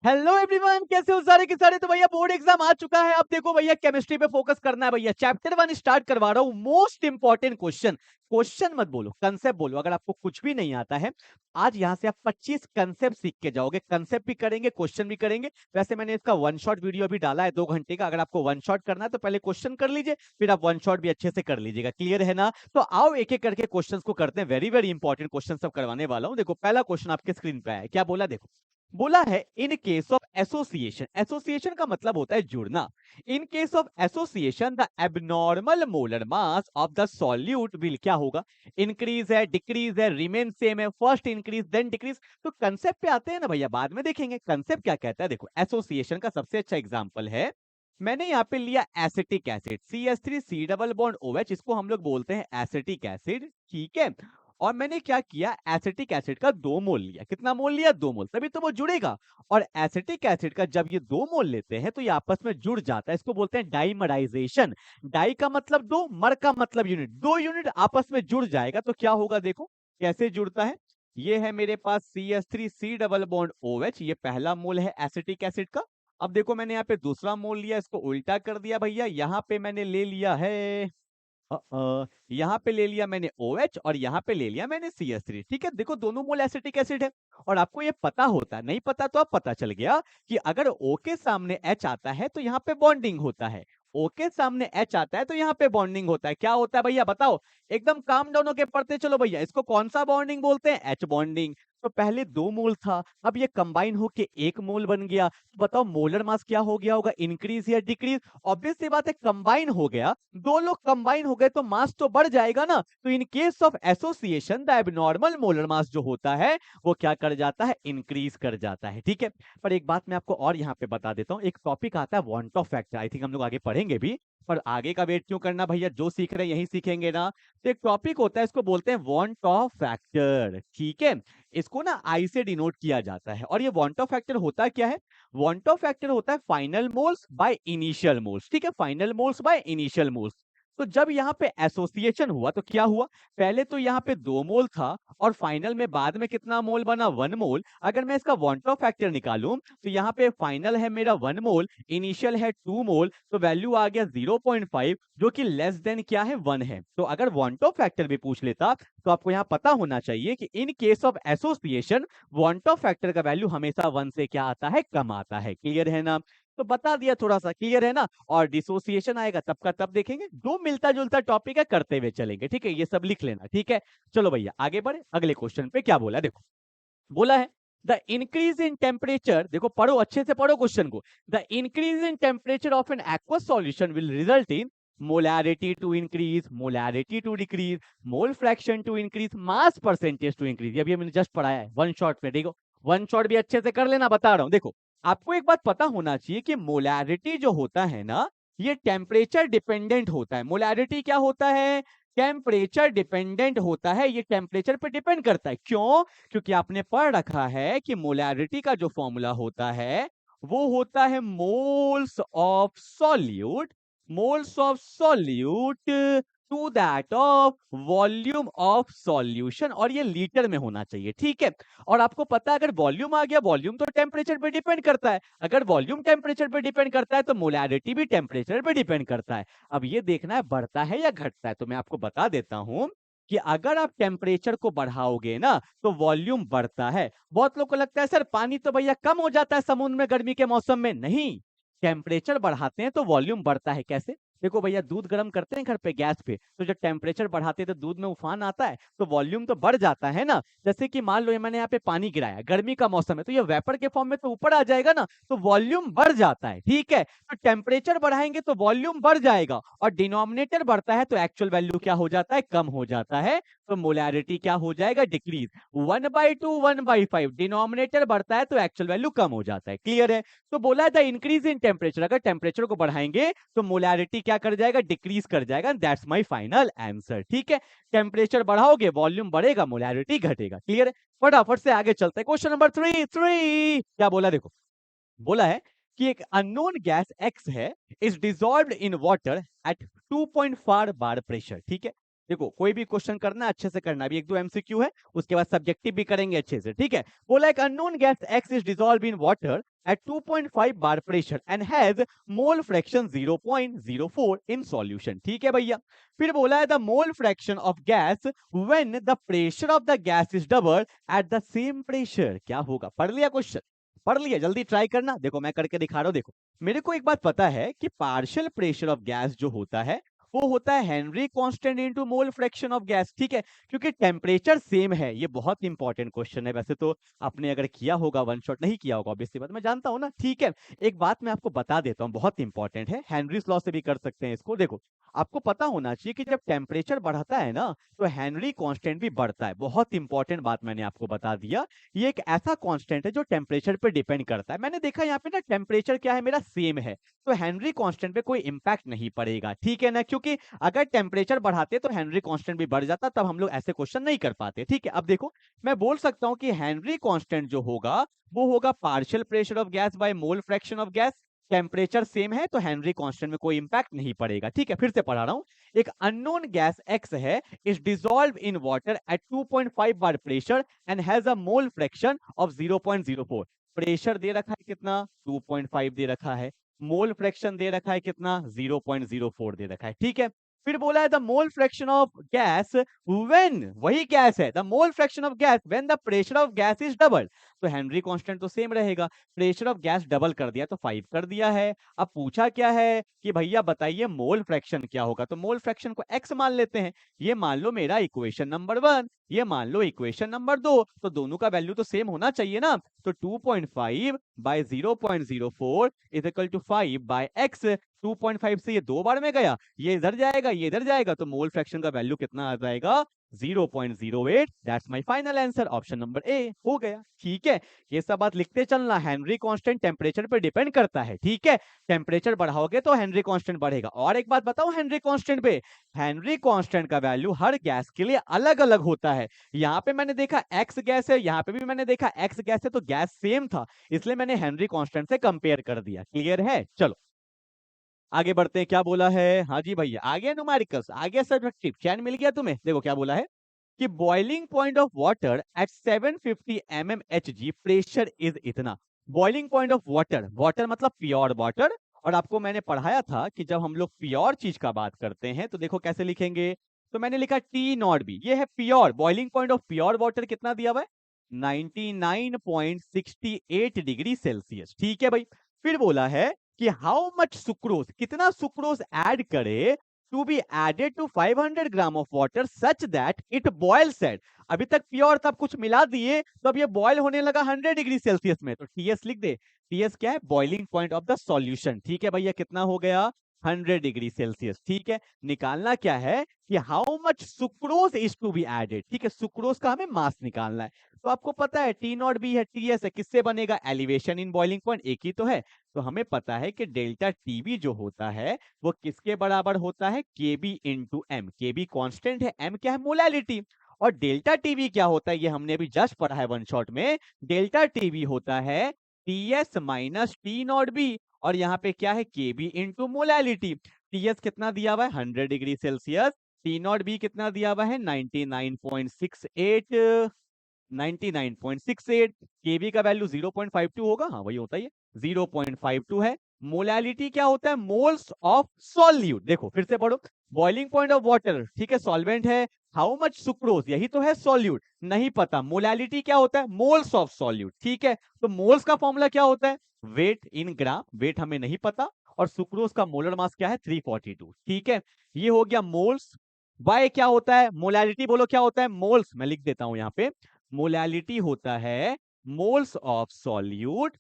Hello everyone, कैसे हो सारे के सारे। तो भैया बोर्ड एग्जाम आ चुका है। अब देखो भैया, केमिस्ट्री पे फोकस करना है भैया। चैप्टर 1 स्टार्ट करवा रहा हूं। मोस्ट इंपॉर्टेंट क्वेश्चन, क्वेश्चन मत बोलो, कंसेप्ट बोलो। अगर आपको कुछ भी नहीं आता है, आज यहां से आप 25 कंसेप्ट सीख के जाओगे। कंसेप्ट भी करेंगे, क्वेश्चन भी करेंगे। वैसे मैंने इसका वन शॉट वीडियो अभी डाला है 2 घंटे का। अगर आपको वन शॉट करना है तो पहले क्वेश्चन कर लीजिए, फिर आप वन शॉट भी अच्छे से कर लीजिएगा। क्लियर है ना? तो आओ एक एक करके क्वेश्चंस को करते हैं। वेरी वेरी इंपॉर्टेंट क्वेश्चन सब करवाने वाला हूं। देखो पहला क्वेश्चन आपके स्क्रीन पे है। क्या बोला? देखो, बोला है in case of association. Association का मतलब होता है जुड़ना। In case of association the abnormal molar mass of the solute will क्या होगा? इंक्रीज है, डिक्रीज है, रिमेन सेम है, फर्स्ट इंक्रीज देन डिक्रीज। तो कंसेप्ट पे आते हैं ना भैया, बाद में देखेंगे कंसेप्ट क्या कहता है। देखो एसोसिएशन का सबसे अच्छा एग्जांपल है, मैंने यहाँ पे लिया acetic acid CH3 C double bond OH, इसको हम लोग बोलते हैं एसिटिक एसिड। ठीक है, और मैंने क्या किया, एसिटिक एसिड का 2 मोल लिया। कितना मोल लिया? 2 मोल, तभी तो वो जुड़ेगा। और एसिटिक एसिड का जब ये 2 मोल लेते हैं तो ये आपस में जुड़ जाता है। इसको बोलते हैं डाइमराइजेशन। डाई का मतलब 2, मर का मतलब यूनिट। 2 यूनिट आपस में जुड़ जाएगा तो क्या होगा? देखो कैसे जुड़ता है। ये है मेरे पास CH3C डबल बॉन्ड OH, ये पहला मोल है एसिटिक एसिड का। अब देखो मैंने यहाँ पे दूसरा मोल लिया, इसको उल्टा कर दिया भैया। यहाँ पे मैंने ले लिया है यहाँ पे ले लिया मैंने OH और यहाँ पे ले लिया मैंने CH3। ठीक है, देखो दोनों मोल एसिटिक एसिड है। और आपको ये पता होता है, नहीं पता तो अब पता चल गया कि अगर O के सामने H आता है तो यहाँ पे बॉन्डिंग होता है। O के सामने H आता है तो यहाँ पे बॉन्डिंग होता है। क्या होता है भैया बताओ? एकदम काम डाउन होके पढ़ते चलो भैया। इसको कौन सा बॉन्डिंग बोलते हैं? H bonding. तो पहले 2 मोल था, अब ये कंबाइन होके 1 मोल बन गया। तो बताओ मोलर मास क्या हो गया होगा? इंक्रीज या डिक्रीज? ऑब्वियस सी बात है, कंबाइन हो गया। 2 लोग कंबाइन हो गए तो मास तो बढ़ जाएगा ना। तो in case of association the abnormal molar mass जो होता है वो क्या कर जाता है? इंक्रीज कर जाता है। ठीक है, पर एक बात मैं आपको और यहाँ पे बता देता हूँ। एक टॉपिक आता है want of factor, I think हम लोग आगे पढ़ेंगे भी। पर आगे का वेट क्यों करना भैया, जो सीख रहे हैं यही सीखेंगे ना। तो एक टॉपिक होता है, इसको बोलते हैं वॉन्ट ऑफ फैक्टर। ठीक है, इसको ना आई से डिनोट किया जाता है। और ये वॉन्ट ऑफ फैक्टर होता क्या है? वॉन्ट ऑफ फैक्टर होता है final moles by initial moles. ठीक है, final moles by initial moles. तो जब यहाँ पे एसोसिएशन हुआ तो क्या हुआ? पहले तो यहाँ पे 2 मोल था और फाइनल में बाद में कितना मोल बना? 1 मोल। अगर मैं इसका वॉन्ट ऑफ फैक्टर निकालूं तो यहाँ पे फाइनल है मेरा 1 मोल, इनिशियल है 2 मोल, तो वैल्यू आ गया 0.5, जो कि लेस देन क्या है? 1 है। तो अगर वॉन्ट ऑफ फैक्टर भी पूछ लेता तो आपको यहाँ पता होना चाहिए कि in case of association want of factor का वैल्यू हमेशा 1 से क्या आता है? कम आता है। क्लियर है ना? तो बता दिया थोड़ा सा, क्लियर है ना? और डिसोसिएशन आएगा तब का तब देखेंगे। दो मिलता जुलता टॉपिक है, करते हुए चलेंगे। ठीक है, ये सब लिख लेना। ठीक है, चलो भैया आगे बढ़े। अगले क्वेश्चन पे क्या बोला? देखो बोला है द इंक्रीज इन टेम्परेचर, देखो पढ़ो अच्छे से, पढ़ो क्वेश्चन को। The increase in temperature of an aqueous solution will result in molarity to increase, molarity to decrease, mole fraction to increase, mass percentage to increase. ये अभी हमने जस्ट पढ़ाया है वन शॉट पे। देखो वन शॉट भी अच्छे से कर लेना, बता रहा हूं। देखो आपको एक बात पता होना चाहिए कि मोलैरिटी जो होता है ना, ये टेम्परेचर डिपेंडेंट होता है। मोलैरिटी क्या होता है? टेम्परेचर डिपेंडेंट होता है। ये टेम्परेचर पे डिपेंड करता है। क्यों? क्योंकि आपने पढ़ रखा है कि मोलैरिटी का जो फॉर्मूला होता है वो होता है moles of solute, moles of solute to that of volume of solution, और ये लीटर में होना चाहिए। ठीक है, और आपको पता है अगर वॉल्यूम आ गया, वॉल्यूम तो टेम्परेचर पे डिपेंड करता है। अगर वॉल्यूम टेम्परेचर पे डिपेंड करता है तो मोलैरिटी भी टेम्परेचर पे डिपेंड करता है। अब ये देखना है बढ़ता है या घटता है। तो मैं आपको बता देता हूं कि अगर आप टेम्परेचर को बढ़ाओगे ना तो वॉल्यूम बढ़ता है। बहुत लोग को लगता है सर पानी तो भैया कम हो जाता है समुद्र में गर्मी के मौसम में। नहीं, टेम्परेचर बढ़ाते हैं तो वॉल्यूम बढ़ता है। कैसे? देखो भैया, दूध गर्म करते हैं घर पे गैस पे, तो जब टेम्परेचर बढ़ाते हैं तो दूध में उफान आता है तो वॉल्यूम तो बढ़ जाता है ना। जैसे कि मान लो ये मैंने यहाँ पे पानी गिराया, गर्मी का मौसम है, तो ये वेपर के फॉर्म में तो ऊपर आ जाएगा ना, तो वॉल्यूम बढ़ जाता है। ठीक है, तो टेम्परेचर बढ़ाएंगे तो वॉल्यूम बढ़ जाएगा, और डिनोमिनेटर बढ़ता है तो एक्चुअल वैल्यू क्या हो जाता है? कम हो जाता है। तो मोलैरिटी क्या हो जाएगा? डिक्रीज। 1/2 1/5, डिनोमिनेटर बढ़ता है तो एक्चुअल वैल्यू कम हो जाता है। क्लियर है? तो बोला है द इंक्रीज इन टेम्परेचर, अगर टेम्परेचर को बढ़ाएंगे तो मोलैरिटी क्या कर जाएगा? डिक्रीज कर जाएगा। That's my final answer. ठीक है, टेम्परेचर बढ़ाओगे वॉल्यूम बढ़ेगा, मोलैरिटी घटेगा। क्लियर है? फटाफट से आगे चलते हैं। क्वेश्चन नंबर 3 क्या बोला? देखो बोला है कि एक अननोन गैस एक्स है, is dissolved in water eight 2.4 bar pressure. ठीक है, देखो कोई भी क्वेश्चन करना है, अच्छे से करना। अभी एक दो एमसीक्यू है, उसके बाद सब्जेक्टिव भी करेंगे अच्छे से, ठीक है। बोला एक unknown gas x is dissolve in water at 2.5 bar pressure and has mole fraction 0.04 in solution, ठीक है भैया। फिर बोला है the mole fraction of gas when the pressure of the gas is double at the same pressure, क्या होगा? पढ़ लिया क्वेश्चन? पढ़ लिया? जल्दी ट्राई करना। देखो मैं करके दिखा रहा हूं। देखो मेरे को एक बात पता है कि पार्शियल प्रेशर ऑफ गैस जो होता है वो होता है Henry constant into mole fraction of gas, ठीक है। क्योंकि टेम्परेचर सेम है। ये बहुत इंपॉर्टेंट क्वेश्चन है। वैसे तो आपने अगर किया होगा वन शॉट, नहीं किया होगा ऑब्वियसली बात, मैं जानता हूं ना, ठीक है। एक बात मैं आपको बता देता हूं, बहुत इंपॉर्टेंट है। हेनरीज लॉ से भी कर सकते हैं इसको। देखो आपको पता होना चाहिए कि जब टेम्परेचर बढ़ता है ना तो हेनरी कांस्टेंट भी बढ़ता है। बहुत इंपॉर्टेंट बात मैंने आपको बता दिया। ये एक ऐसा कांस्टेंट है जो टेम्परेचर पे डिपेंड करता है। मैंने देखा यहाँ पे ना टेम्परेचर क्या है मेरा सेम है, तो हेनरी कांस्टेंट पे कोई इंपैक्ट नहीं पड़ेगा, ठीक है ना। क्योंकि अगर टेम्परेचर बढ़ाते तो हेनरी कांस्टेंट भी बढ़ जाता, तब हम लोग ऐसे क्वेश्चन नहीं कर पाते, ठीक है। अब देखो मैं बोल सकता हूं कि हेनरी कांस्टेंट जो होगा वो होगा partial pressure of gas by mole fraction of gas. Temperature same है तो हेनरी कांस्टेंट में कोई इंपैक्ट नहीं पड़ेगा, ठीक है। फिर से पढ़ा रहा हूं। एक अननोन गैस एक्स है, is dissolve in water at 2.5 bar pressure and has a mole fraction of 0.04। Pressure दे रखा है कितना? 2.5 दे रखा है। मोल फ्रैक्शन दे रखा है कितना? 0.04 दे रखा है, ठीक है। फिर बोला है the mole fraction of gas when, वही गैस है, the mole fraction of gas when the pressure of gas is double. तो हेनरी कांस्टेंट तो सेम रहेगा। प्रेशर ऑफ गैस डबल कर दिया तो 5 कर दिया है। अब पूछा क्या है कि भैया बताइए मोल फ्रैक्शन क्या होगा, तो मोल फ्रैक्शन को x मान लेते हैं। ये मान लो मेरा इक्वेशन नंबर 1, ये मान लो इक्वेशन नंबर 2, तो दोनों का वैल्यू तो सेम होना चाहिए ना। तो 2.5 by 0.04 is equal to 5 by x। 2.5 से ये 2 बार में गया, ये इधर जाएगा, ये इधर जाएगा, तो मोल फ्रैक्शन का वैल्यू कितना आ जाएगा? 0.08। That's my final answer, option number A हो गया, ठीक है। ये सब बात लिखते चलना। हेनरी कांस्टेंट टेम्परेचर पे डिपेंड करता है, ठीक है। टेम्परेचर बढ़ाओगे तो हेनरी कांस्टेंट बढ़ेगा। और एक बात बताओ हेनरी कांस्टेंट पे, हेनरी कांस्टेंट का वैल्यू हर गैस के लिए अलग अलग होता है। यहाँ पे मैंने देखा एक्स गैस है, यहाँ पे भी मैंने देखा एक्स गैस है, तो गैस सेम था, इसलिए मैंने हेनरी कांस्टेंट से कंपेयर कर दिया। क्लियर है? चलो आगे बढ़ते हैं। क्या बोला है? हाँ जी भैया, आ गया न्यूमेरिकल्स, आ गया सब्जेक्टिव, चैन मिल गया तुम्हें। देखो क्या बोला है कि boiling point of water at 750 mmHg pressure is इतना। Boiling point of water, water मतलब प्योर वाटर। और आपको मैंने पढ़ाया था कि जब हम लोग प्योर चीज का बात करते हैं तो देखो कैसे लिखेंगे। तो मैंने लिखा टी नॉट बी, ये है pure. Boiling point of pure water कितना दिया हुआ है? 99.68 डिग्री सेल्सियस, ठीक है भाई। फिर बोला है कि हाउ मच सुक्रोज, कितना सुक्रोज ऐड करे to be added to 500 gram of water such that it boils at. अभी तक प्योर था, कुछ मिला दिए तो अब ये बॉयल होने लगा 100 डिग्री सेल्सियस में, तो टीएस लिख दे। टीएस क्या है? Boiling point of the solution, ठीक है भैया। कितना हो गया? 100 डिग्री सेल्सियस, ठीक है। निकालना क्या है कि how much sucrose is to be added, ठीक है। सुक्रोज का हमें मास निकालना है। तो आपको पता है टी नॉट बी है, टीएस है, किससे बनेगा? एलिवेशन इन बॉइलिंग पॉइंट, एक ही तो है। तो हमें पता है कि डेल्टा टीबी जो होता है वो किसके बराबर होता है? केबी इंटू एम। केबी कांस्टेंट है, एम क्या है? मोलैलिटी। और डेल्टा टीबी क्या होता है? ये हमने अभी जस्ट पढ़ा है वन शॉट में। डेल्टा टीबी होता है TS minus T naught B, और यहाँ पे क्या है? केबी इंटू मोलैलिटी। टीएस कितना दिया हुआ है? 100 degree Celsius. T naught B कितना दिया हुआ है? 99.68। 99.68। केबी का वैल्यू 0.52 होगा, हाँ वही होता है, 0.52 है। मोलैलिटी क्या होता है? Moles of solute. देखो फिर से पढ़ो। बॉइलिंग पॉइंट ऑफ वाटर, ठीक है, सॉल्वेंट है। हाउ मच सुक्रोज, यही तो है सॉल्यूट, नहीं पता। मोलैलिटी क्या होता है? मोल्स ऑफ सॉल्यूट, ठीक है। तो मोल्स का फॉर्मूला क्या होता है? वेट इन ग्राम, वेट हमें नहीं पता। और सुक्रोज का मोलर मास क्या है? 342, ठीक है। ये हो गया मोल्स। बाय क्या होता है? मोलैलिटी बोलो क्या होता है? मोल्स, मैं लिख देता हूं यहाँ पे। मोलैलिटी होता है moles of solute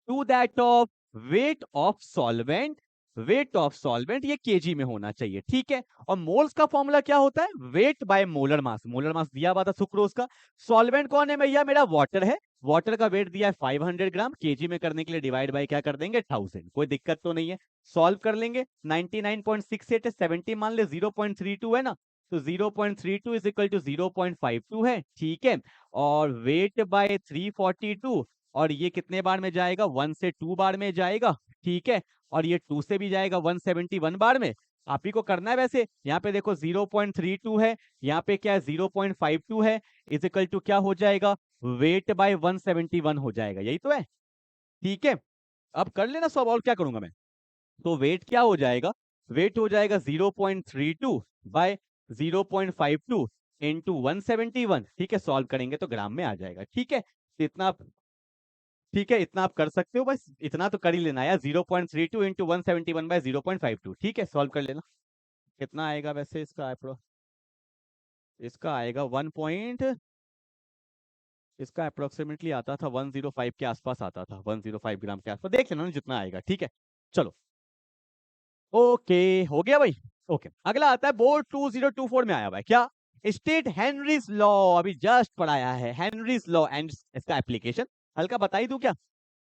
to that of weight of solvent. Weight of solvent ये केजी में होना चाहिए, ठीक है। और मोल्स का फॉर्मूला क्या होता है? Weight by molar mass. Molar mass दिया हुआ था सुक्रोज का। सॉल्वेंट कौन है भैया? मेरा वाटर है। वाटर का वेट दिया है 500 ग्राम, केजी में करने के लिए डिवाइड बाय क्या कर देंगे? 1000। कोई दिक्कत तो नहीं है, सॉल्व कर लेंगे। 99.68 है, 70 मान ले, 0.32 है ना, तो 0.32 इज इक्वल टू 0.52 है, ठीक है। और वेट बाय 342, और ये कितने बार में जाएगा? 1 से 2 बार में जाएगा, ठीक है। और ये 2 से भी जाएगा 171 बार में। आप ही को करना है वैसे। यहाँ पे देखो 0.32 है, यहाँ पे क्या है 0.52 है, इज इक्वल टू क्या हो जाएगा, वेट बाय 171 हो जाएगा, यही तो है। ठीक है, अब कर लेना सब, और क्या करूंगा मैं। तो वेट क्या हो जाएगा, वेट हो जाएगा 0.32 बाय 0.52 इंटू 171। ठीक है, सॉल्व करेंगे तो ग्राम में आ जाएगा। ठीक है, तो इतना ठीक है, इतना आप कर सकते हो, बस इतना तो कर ही लेना यार, 0.32 इंटू 171 बाय 0.52। ठीक है, सॉल्व कर लेना। कितना आएगा वैसे इसका अप्रो, इसका आएगा 1 पॉइंट, इसका अप्रोक्सीमेटली आता था 105 के आसपास आता था, 105 ग्राम के आसपास, देख लेना ना जितना आएगा। ठीक है, चलो ओके, हो गया भाई। ओके, अगला आता है बोर्ड 2024 में आया हुआ है क्या, स्टेट हेनरीज लॉ, अभी जस्ट पढ़ाया है हेनरीज लॉ एंड इसका एप्लीकेशन। हल्का बता ही दूं क्या,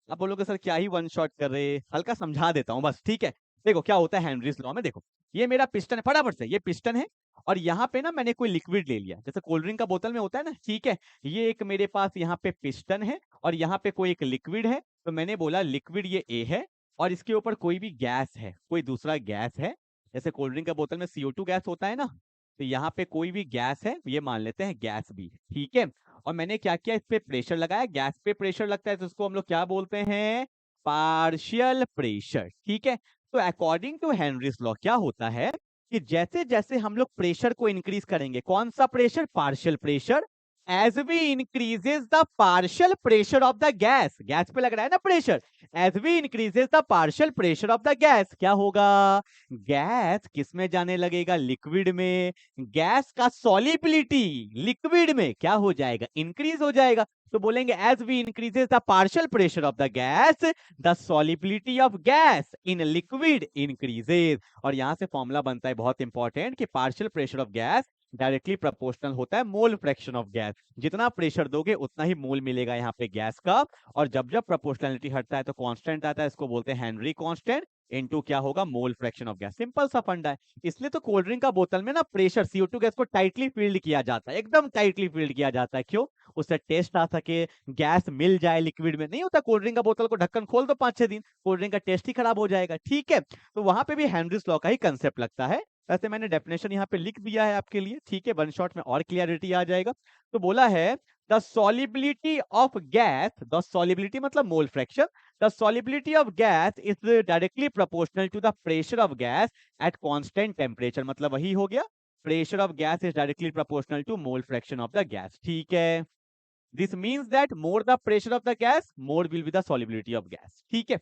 आप बोलोगे सर क्या ही वन शॉट कर रहे, हल्का समझा देता हूँ बस। ठीक है, देखो क्या होता है हेनरीज लॉ में, देखो ये मेरा पिस्टन है, फटाफट से, ये पिस्टन है और यहाँ पे ना मैंने कोई लिक्विड ले लिया, जैसे कोल्ड ड्रिंक का बोतल में होता है ना। ठीक है, ये एक मेरे पास यहाँ पे पिस्टन है और यहाँ पे कोई एक लिक्विड है, तो मैंने बोला लिक्विड ये ए है और इसके ऊपर कोई भी गैस है, कोई दूसरा गैस है, जैसे कोल्ड ड्रिंक का बोतल में CO2 गैस होता है ना, तो यहाँ पे कोई भी गैस है, ये मान लेते हैं गैस बी। ठीक है, और मैंने क्या किया, इस पे प्रेशर लगाया, गैस पे प्रेशर लगता है तो उसको हम लोग क्या बोलते हैं, पार्शियल प्रेशर। ठीक है, तो अकॉर्डिंग टू हेनरीज लॉ क्या होता है कि जैसे जैसे हम लोग प्रेशर को इंक्रीज करेंगे, कौन सा pressure, partial pressure, as we increases the partial pressure of the gas, gas पे लग रहा है ना pressure, as we increases the partial pressure of the gas, क्या होगा, गैस किस में जाने लगेगा, लिक्विड में, गैस का सॉलिबिलिटी लिक्विड में क्या हो जाएगा, इंक्रीज हो जाएगा। तो बोलेंगे as we increases the partial pressure of the gas, the solubility of gas in liquid increases. और यहां से फॉर्मूला बनता है बहुत इंपॉर्टेंट कि partial pressure of gas directly proportional होता है मोल फ्रैक्शन ऑफ गैस, जितना प्रेशर दोगे उतना ही मोल मिलेगा यहाँ पे गैस का। और जब जब प्रोपोर्शनलिटी हटता है तो कांस्टेंट आता है, इसको बोलते हैं हेनरी कांस्टेंट, इनटू क्या होगा, मोल फ्रैक्शन ऑफ गैस। सिंपल सा फंडा है। इसलिए तो कोल्ड ड्रिंक का बोतल में ना प्रेशर CO2 गैस को टाइटली फील्ड किया जाता है, एकदम टाइटली फील्ड किया जाता है। क्यों, उससे टेस्ट आ सके, गैस मिल जाए लिक्विड में। नहीं होता कोल्ड ड्रिंक का बोतल को ढक्कन खोल दो 5-6 दिन, कोल्ड ड्रिंक का टेस्ट ही खराब हो जाएगा। ठीक है, तो वहां पे भी हेनरीज लॉ का ही कंसेप्ट लगता है। वैसे मैंने डेफिनेशन यहाँ पे लिख दिया है आपके लिए। ठीक है, वन शॉट में और क्लियरिटी आ जाएगा। तो बोला है the solubility of gas, the solubility मतलब mole fraction, the solubility of gas is directly proportional to the pressure of gas at constant temperature, मतलब वही हो गया, pressure of gas is directly proportional to mole fraction of the gas। ठीक है, this means that more the pressure of the gas, more will be the solubility of gas। ठीक है,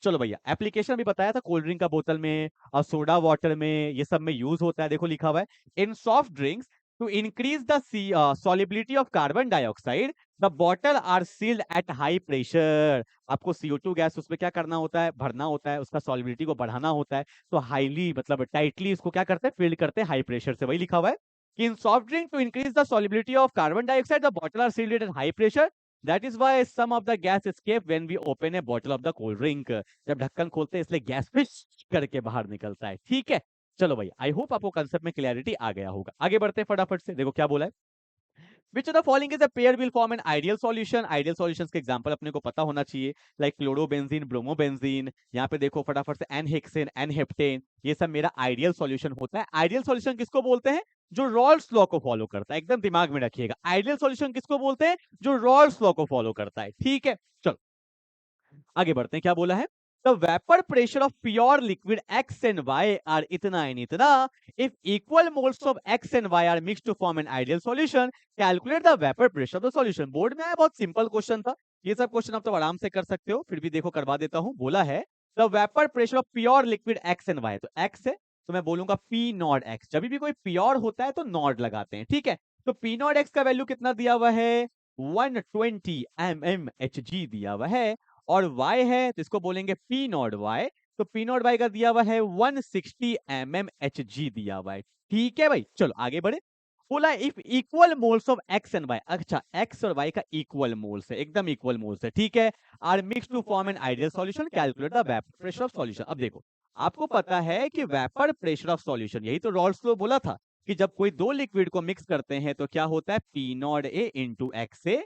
चलो भैया, एप्लीकेशन भी बताया था कोल्ड ड्रिंक का बोतल में और सोडा वाटर में, ये सब में यूज होता है। देखो लिखा हुआ है in soft drinks to increase the solubility of carbon dioxide the bottle are sealed at high pressure. आपको CO2 गैस उसमें क्या करना होता है, भरना होता है, उसका सॉलिबिलिटी को बढ़ाना होता है, तो हाईली मतलब टाइटली इसको क्या करते हैं, फील्ड करते हैं हाई प्रेशर से। वही लिखा हुआ है कि in soft drink to increase the solubility of carbon dioxide the bottle are sealed at high pressure, that is why some of the gas escape when we open a bottle of the cold drink. जब ढक्कन खोलते हैं इसलिए gas fish करके बाहर निकलता है। ठीक है, चलो भाई, आई होप आपको कंसेप्ट में क्लैरिटी आ गया होगा। आगे बढ़ते हैं फटाफट से, देखो क्या बोला है, which of the following is a pair will form an ideal solution। Ideal solutions के एग्जांपल अपने को पता होना चाहिए, लाइक क्लोरोबेंजीन, ब्रोमोबेंजीन, यहाँ पे देखो फटाफट से एनहेक्सेन, एनहेप्टेन, ये सब मेरा आइडियल सॉल्यूशन होता है। आइडियल सॉल्यूशन किसको बोलते हैं, जो रॉल्स लॉ को फॉलो करता है, एकदम दिमाग में रखिएगा। आइडियल सॉल्यूशन किसको बोलते हैं, जो रॉल्स लॉ को फॉलो करता है। ठीक है, चलो आगे बढ़ते हैं, क्या बोला है, the vapor pressure of pure liquid X and Y are इतना and इतना, if equal moles of X and Y are mixed to form an ideal solution, calculate the vapor pressure of the solution। Board में आया, बहुत simple question था, ये सब question आप तो आराम से कर सकते हो, फिर भी देखो करवा देता हूं। बोला है the vapor pressure of pure liquid X and Y, तो X है तो मैं बोलूंगा P नॉट X, जब भी कोई प्योर होता है तो नॉट लगाते हैं। ठीक है, तो P नॉट X का वैल्यू कितना दिया हुआ है, 120 mmHg दिया हुआ है, और y है तो इसको बोलेंगे P नॉट y, तो P नॉट y का दिया हुआ है 160 mmHg दिया हुआ है। ठीक है भाई, चलो आगे बढ़े। बोला if equal moles of x and y, अच्छा x और y का इक्वल मोल्स है, एकदम इक्वल मोल्स है। ठीक है, are mix to form an ideal solution, calculate the vapour pressure of solution. अब देखो आपको पता है कि वेपर प्रेशर ऑफ सॉल्यूशन, यही तो रॉल्स लॉ बोला था कि जब कोई दो लिक्विड को मिक्स करते हैं तो क्या होता है, P naught A into x A,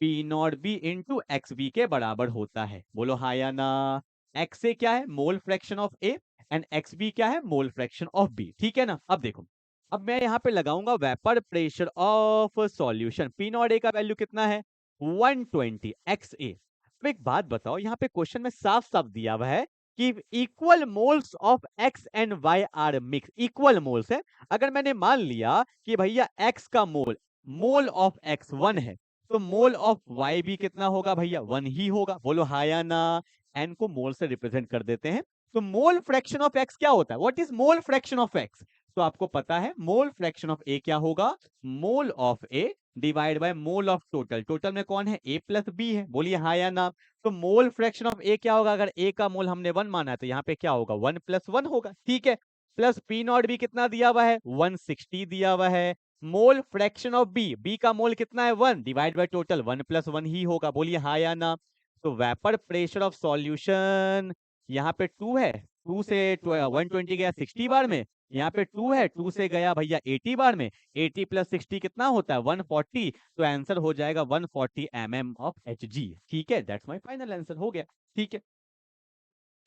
P naught B into X B के बराबर होता है। बोलो हाँ या ना, एक्स ए क्या है, mole fraction of A, and X B क्या है, मोल फ्रैक्शन ऑफ बी, ठीक है ना। अब देखो, अब मैं यहाँ पे लगाऊंगा vapour pressure of solution, P not ए का वैल्यू कितना है 120 एक्स ए। अब एक बात बताओ, यहाँ पे क्वेश्चन में साफ साफ दिया हुआ है कि equal moles of X and Y are mix, equal moles है। अगर मैंने मान लिया कि भैया एक्स का मोल, मोल ऑफ एक्स 1 है, तो मोल ऑफ वाई भी कितना होगा भैया 1 ही होगा। बोलो हाँ या ना। एन को मोल से रिप्रेजेंट कर देते हैं। तो मोल फ्रैक्शन ऑफ एक्स क्या होता है, what is mole fraction of x. तो आपको पता है मोल फ्रैक्शन ऑफ ए क्या होगा, mole of A divide by mole of total, total में कौन है ए प्लस बी है, बोलिए हाँ या ना। तो मोल फ्रैक्शन ऑफ ए क्या होगा, अगर ए का मोल हमने 1 माना है तो यहाँ पे क्या होगा 1 + 1 होगा, ठीक है। प्लस पी नॉट भी कितना दिया हुआ है 160 दिया हुआ है। Mole fraction of B, B का मोल कितना है 1 डिवाइड बाय टोटल 1 + 1 ही होगा, बोलिए हाँ या ना। तो वेपर प्रेशर ऑफ सॉल्यूशन यहाँ पे 2 है, 2 से 120 गया 60 बार में, यहाँ पे 2 है, 2 से गया भैया 80 बार में, 80 + 60 कितना होता है 140। तो आंसर हो जाएगा 140 mm ऑफ Hg, ठीक है। दैट्स माय फाइनल आंसर, हो गया, ठीक है।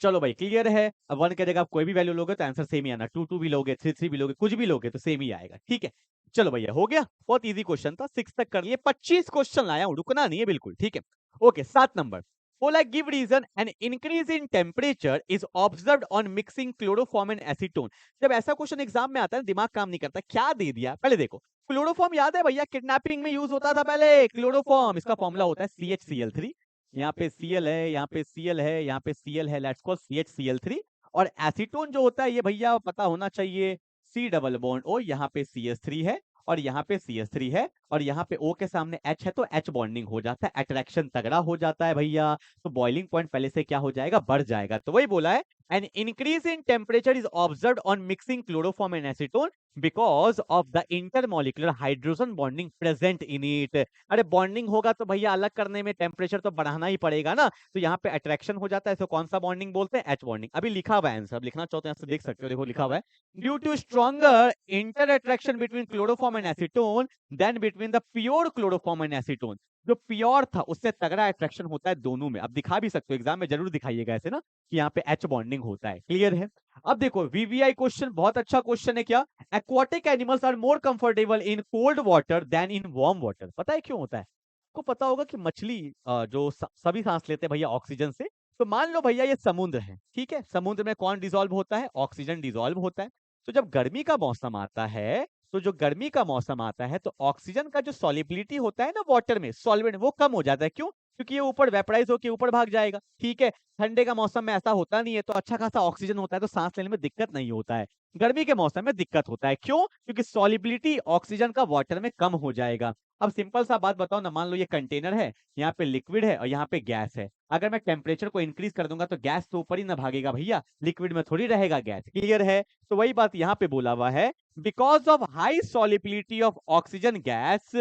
चलो भाई क्लियर है। अब 1 की जगह आप कोई भी वैल्यू लोगे तो आंसर सेम ही आना, 2 भी लोगे, 3 भी लोगे, कुछ भी लोगे तो सेम ही आएगा, ठीक है। चलो भैया हो गया, बहुत इजी क्वेश्चन था, 6 तक कर लिए, 25 क्वेश्चन लाया हूं, रुकना नहीं है बिल्कुल, ठीक है। ओके 7 नंबर बोला, give reason an increase in temperature is observed on mixing chloroform and acetone. जब ऐसा क्वेश्चन एग्जाम में आता है दिमाग काम नहीं करता, क्या दे दिया पहले देखो। क्लोरोफॉर्म याद है भैया, किडनैपिंग में यूज होता था पहले क्लोरोफॉर्म, इसका फॉर्मूला होता है CHCl3। यहाँ पे Cl है, यहाँ पे Cl है, यहाँ पे Cl है, लेट्स कॉल CHCl3। और एसीटोन जो होता है ये भैया पता होना चाहिए, C डबल बॉन्ड O, यहाँ पे CH3 है और यहाँ पे CH3 है और यहाँ पे O के सामने H है, तो H बॉन्डिंग हो जाता है, अट्रैक्शन तगड़ा हो जाता है भैया। तो बॉइलिंग पॉइंट पहले से क्या हो जाएगा, बढ़ जाएगा। तो वही बोला है, N increase in temperature is observed on mixing chloroform and acetone because of the intermolecular hydrogen bonding present in it. अरे बॉन्डिंग होगा तो भैया अलग करने में टेम्परेचर तो बढ़ाना ही पड़ेगा ना, तो यहाँ पे अट्रैक्शन हो जाता है। इसको कौन सा बॉन्डिंग बोलते हैं, एच बॉन्डिंग। अभी लिखा हुआ है आंसर, लिखना चाहते हैं यहाँ से देख सकते हो, देखो लिखा हुआ है, due to stronger inter attraction between chloroform and acetone than between the pure chloroform and acetone. जो प्योर था उससे तगड़ा अट्रैक्शन होता है दोनों में। अब दिखा भी सकते हो, एग्जाम में जरूर दिखाइएगा ऐसे ना कि यहाँ पे एच बॉन्डिंग होता है, क्लियर है। अब देखो वीवीआई क्वेश्चन बहुत अच्छा क्वेश्चन है, क्या aquatic animals are more comfortable in cold water than in warm water. पता है क्यों होता है, आपको पता होगा कि मछली जो सभी सांस लेते हैं भैया ऑक्सीजन से। तो मान लो भैया ये समुद्र है, ठीक है, समुद्र में कौन डिसॉल्व होता है, ऑक्सीजन डिसॉल्व होता है। तो जब गर्मी का मौसम आता है, तो जो गर्मी का मौसम आता है तो ऑक्सीजन का जो सॉलिबिलिटी होता है ना वाटर में, सॉल्वेंट, वो कम हो जाता है। क्यों, क्योंकि ये ऊपर वेपराइज होकर ऊपर भाग जाएगा, ठीक है। ठंडे का मौसम में ऐसा होता नहीं है, तो अच्छा खासा ऑक्सीजन होता है, तो सांस लेने में दिक्कत नहीं होता है। गर्मी के मौसम में दिक्कत होता है, क्यों, क्योंकि सॉलिबिलिटी ऑक्सीजन का वाटर में कम हो जाएगा। अब सिंपल सा बात बताओ ना, मान लो ये कंटेनर है, यहाँ पे लिक्विड है और यहाँ पे गैस है। अगर मैं टेम्परेचर को इंक्रीज कर दूंगा तो गैस तो ऊपर ही ना भागेगा भैया, लिक्विड में थोड़ी रहेगा गैस, क्लियर है। तो वही बात यहाँ पे बोला हुआ है, because of high solubility of oxygen gas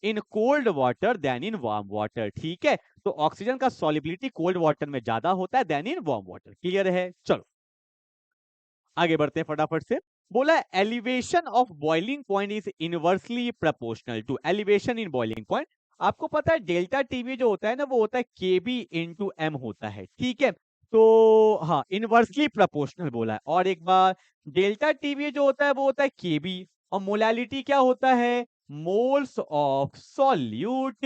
in cold water than in warm water, ठीक है। तो ऑक्सीजन का सॉलिबिलिटी कोल्ड वाटर में ज्यादा होता है than in warm water, clear है। चलो आगे बढ़ते हैं फटाफट से। बोला elevation of boiling point is inversely proportional to elevation in boiling point. आपको पता है डेल्टा टीवी जो होता है ना, वो होता है केबी इंटू एम होता है, ठीक है। तो हाँ इनवर्सली प्रोपोर्शनल बोला है। और एक बार, डेल्टा टीवी जो होता है वो होता है केबी, और मोलालिटी क्या होता है, moles of solute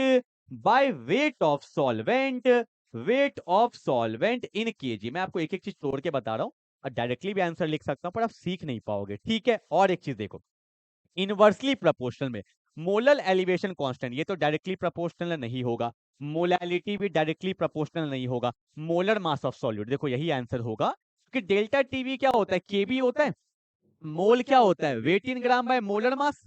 by weight of solvent, weight of solvent in KG. मैं आपको एक एक चीज तोड़ के बता रहा हूँ, और डायरेक्टली भी आंसर लिख सकता हूं पर आप सीख नहीं पाओगे, ठीक है। और एक चीज देखो, इनवर्सली प्रोपोर्शनल में मोलर एलिवेशन कांस्टेंट, ये तो डायरेक्टली प्रोपोर्शनल नहीं होगा, मोलैलिटी भी डायरेक्टली प्रोपोर्शनल नहीं होगा, मोलर मास ऑफ सॉल्यूट, देखो यही आंसर होगा। क्योंकि डेल्टा टीवी क्या होता है, केबी होता है, मोल क्या होता है, weight in gram by molar mass,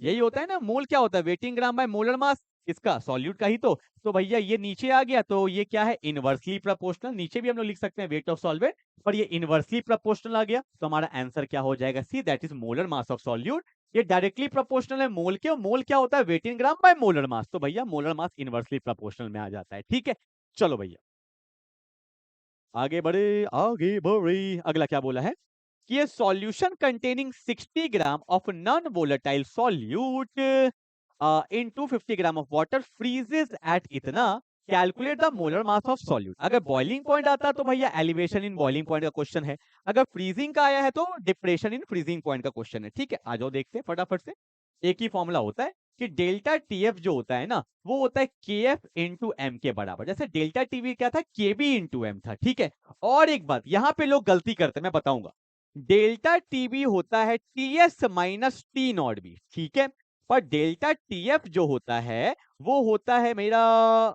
यही होता है ना। मोल क्या होता है, weight in gram by molar mass, इसका सॉल्यूट का ही। तो भैया ये नीचे आ गया, तो ये क्या है, इनवर्सली प्रोपोर्शनल। नीचे भी हम लोग लिख सकते हैं वेट ऑफ सॉल्वेंट, पर ये इनवर्सली प्रोपोर्शनल आ गया, तो हमारा आंसर क्या हो जाएगा, see, that is molar mass of solute. ये डायरेक्टली प्रोपोर्शनल है मोल के, और मोल क्या होता है, weight in gram by molar mass, तो भैया मोलर मास इनवर्सली प्रोपोर्शनल में आ जाता है, ठीक है। चलो भैया आगे बढ़े, आगे बढ़े, अगला क्या बोला है कि ये solution containing 60 gram of non volatile solute in 250 gram of water freezes at इतना calculate the molar mass of solute. अगर बॉइलिंग पॉइंट आता तो भैया एलिवेशन इन बॉइलिंग पॉइंट का क्वेश्चन है, अगर फ्रीजिंग का आया है तो डिप्रेशन इन फ्रीजिंग पॉइंट का क्वेश्चन है। ठीक है, आ जाओ देखते हैं फटाफट से। एक ही फॉर्मूला होता है कि डेल्टा टीएफ जो होता है ना, वो होता है के एफ इंटू एम के बराबर। जैसे डेल्टा टीवी क्या था, के बी इंटू एम था। ठीक है, और एक बात यहाँ पे लोग गलती करते हैं, मैं बताऊंगा। डेल्टा टीबी होता है TS minus T naught B. ठीक है, पर डेल्टा टीएफ जो होता है वो होता है मेरा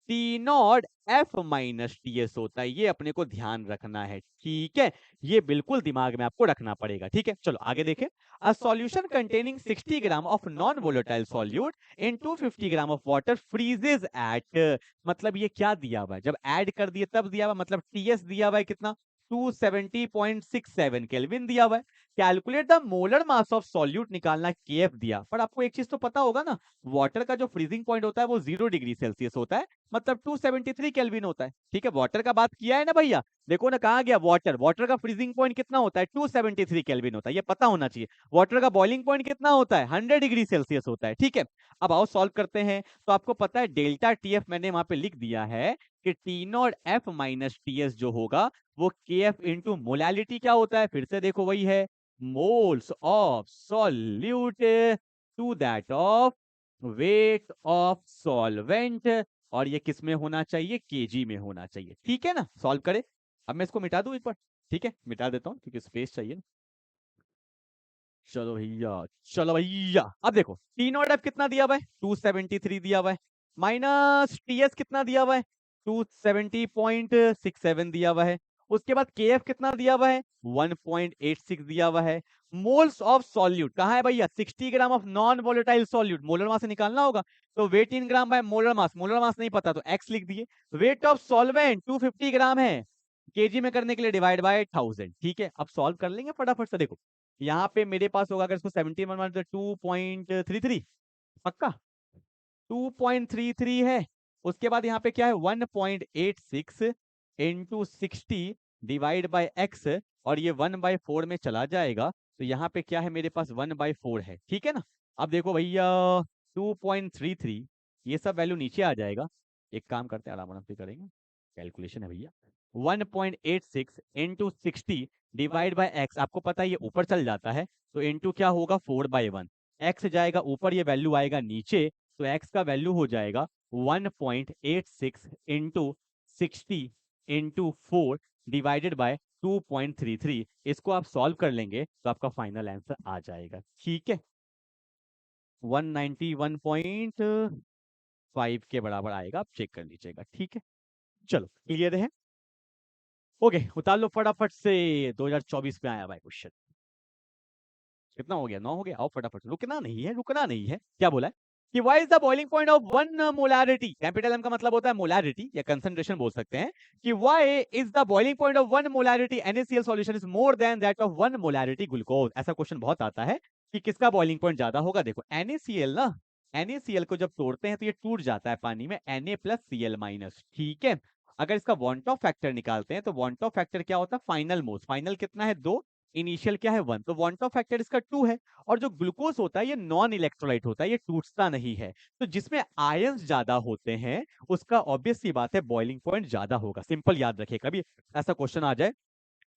T naught F minus TS होता है। ये अपने को ध्यान रखना है। ठीक है, ये बिल्कुल दिमाग में आपको रखना पड़ेगा। ठीक है, चलो आगे देखें। A solution containing 60 gram of non volatile solute in 250 gram of water freezes at, मतलब ये क्या दिया हुआ है, जब ऐड कर दिए तब दिया हुआ, मतलब टीएस दिया हुआ है कितना, 270.67 केल्विन दिया हुआ है। Calculate the molar mass of solute निकालना, केएफ दिया। पर आपको एक चीज तो पता होगा ना, वाटर का जो फ्रीजिंग पॉइंट होता है वो 0 डिग्री सेल्सियस होता है, मतलब 273 केल्विन होता है। ठीक है, वाटर का बात किया है ना भैया, देखो ना कहा गया, वाटर वाटर का फ्रीजिंग पॉइंट कितना होता है, 273 केल्विन होता है, ये पता होना चाहिए। वाटर का बॉइलिंग पॉइंट कितना होता है, 100 डिग्री सेल्सियस होता है। ठीक है, अब आओ सॉल्व करते हैं। तो आपको पता है डेल्टा टीएफ मैंने वहां पे लिख दिया है कि T naught F minus TS जो होगा वो के एफ इंटू मोलैलिटी क्या होता है, फिर से देखो वही है, moles of solute to that of weight of solvent, और ये किस में होना चाहिए, केजी में होना चाहिए। ठीक है ना, सॉल्व करें। अब मैं इसको मिटा दूं एक बार, ठीक है मिटा देता हूं क्योंकि स्पेस चाहिए ना। चलो भैया, चलो भैया, अब देखो टी नॉट एफ कितना दिया हुआ है, 273 दिया हुआ है, माइनस टीएस कितना दिया हुआ है, 270.67 दिया हुआ है। उसके बाद के एफ कितना दिया हुआ है, 1.86 दिया हुआ है। मोल्स ऑफ सॉल्यूट कहाँ है भैया, 60 gram of non volatile solute, molar mass से निकालना होगा, तो weight in gram by molar mass नहीं पता तो एक्स लिख दिए। वेट ऑफ सॉल्वेंट 250 ग्राम है, केजी में करने के लिए डिवाइड बाय 1000। ठीक है, अब सॉल्व कर लेंगे फटाफट से। देखो यहाँ पे मेरे पास होगा, अगर इसको 71 मान तो 2.33 पक्का, 2.33 है। उसके बाद यहाँ पे क्या है, 1.86 इंटू 60 डिवाइड बाय एक्स, और ये 1/4 में चला जाएगा, तो यहाँ पे क्या है मेरे पास 1/4 है। ठीक है ना, अब देखो भैया 2.33, ये सब वैल्यू नीचे आ जाएगा। एक काम करते हैं, आराम आराम से करेंगे, कैलकुलेशन है भैया। 1.86 इंटू 60 डिवाइड बाय एक्स, आपको पता है ये ऊपर चल जाता है, तो इंटू क्या होगा 4/1, एक्स जाएगा ऊपर, ये वैल्यू आएगा नीचे, तो x का वैल्यू हो जाएगा 1.86 इंटू 60 इंटू 4 डिवाइडेड बाय 2.33। इसको आप सॉल्व कर लेंगे तो आपका फाइनल आंसर आ जाएगा। ठीक है, 191.5 के बराबर आएगा, आप चेक कर लीजिएगा। ठीक है, चलो क्लियर है। ओके, उतार लो फटाफट से, 2024 में आया हुआ क्वेश्चन। कितना हो गया, 9 हो गया। आओ फटाफट, रुकना नहीं है, रुकना नहीं है। क्या बोला है कि why is the boiling point of one molarity, capital M का मतलब होता है मोलैरिटी या कंसंट्रेशन बोल सकते हैं, कि why is the boiling point of one molarity NaCl solution is more than that of one molarity glucose. ऐसा क्वेश्चन बहुत आता है कि किसका बॉइलिंग पॉइंट ज्यादा होगा। देखो NaCl ना, NaCl को जब तोड़ते हैं तो ये टूट जाता है पानी में, Na+Cl-। ठीक है, अगर इसका वॉन्ट ऑफ फैक्टर निकालते हैं तो वॉन्ट ऑफ फैक्टर क्या होता है, फाइनल मोल्स, फाइनल कितना है 2, इनिशियल क्या है 1, तो वॉन्ट ऑफ फैक्टर इसका 2 है। और जो ग्लूकोज होता है ये नॉन इलेक्ट्रोलाइट होता है, ये टूटता नहीं है, तो जिसमें आयंस ज्यादा होते हैं उसका ऑब्वियस सी बात है बॉइलिंग पॉइंट ज्यादा होगा। सिंपल याद रखिए, कभी ऐसा क्वेश्चन आ जाए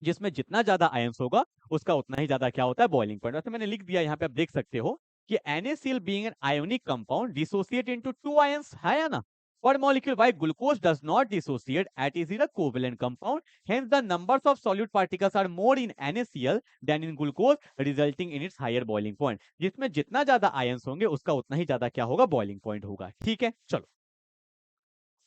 जिसमें जितना ज्यादा आयंस होगा उसका उतना ही ज्यादा क्या होता है, बॉइलिंग पॉइंट। वैसे मैंने लिख दिया यहाँ पे, आप देख सकते हो कि NaCl being an ionic compound dissociate into 2 ions, है या ना, per molecule, while glucose does not dissociate as it is a covalent compound, hence the numbers of solute particles are more in NaCl than in glucose, resulting in its higher boiling point। जिसमें जितना ज्यादा ions होंगे उसका उतना ही ज्यादा क्या होगा, boiling point होगा। ठीक है, चलो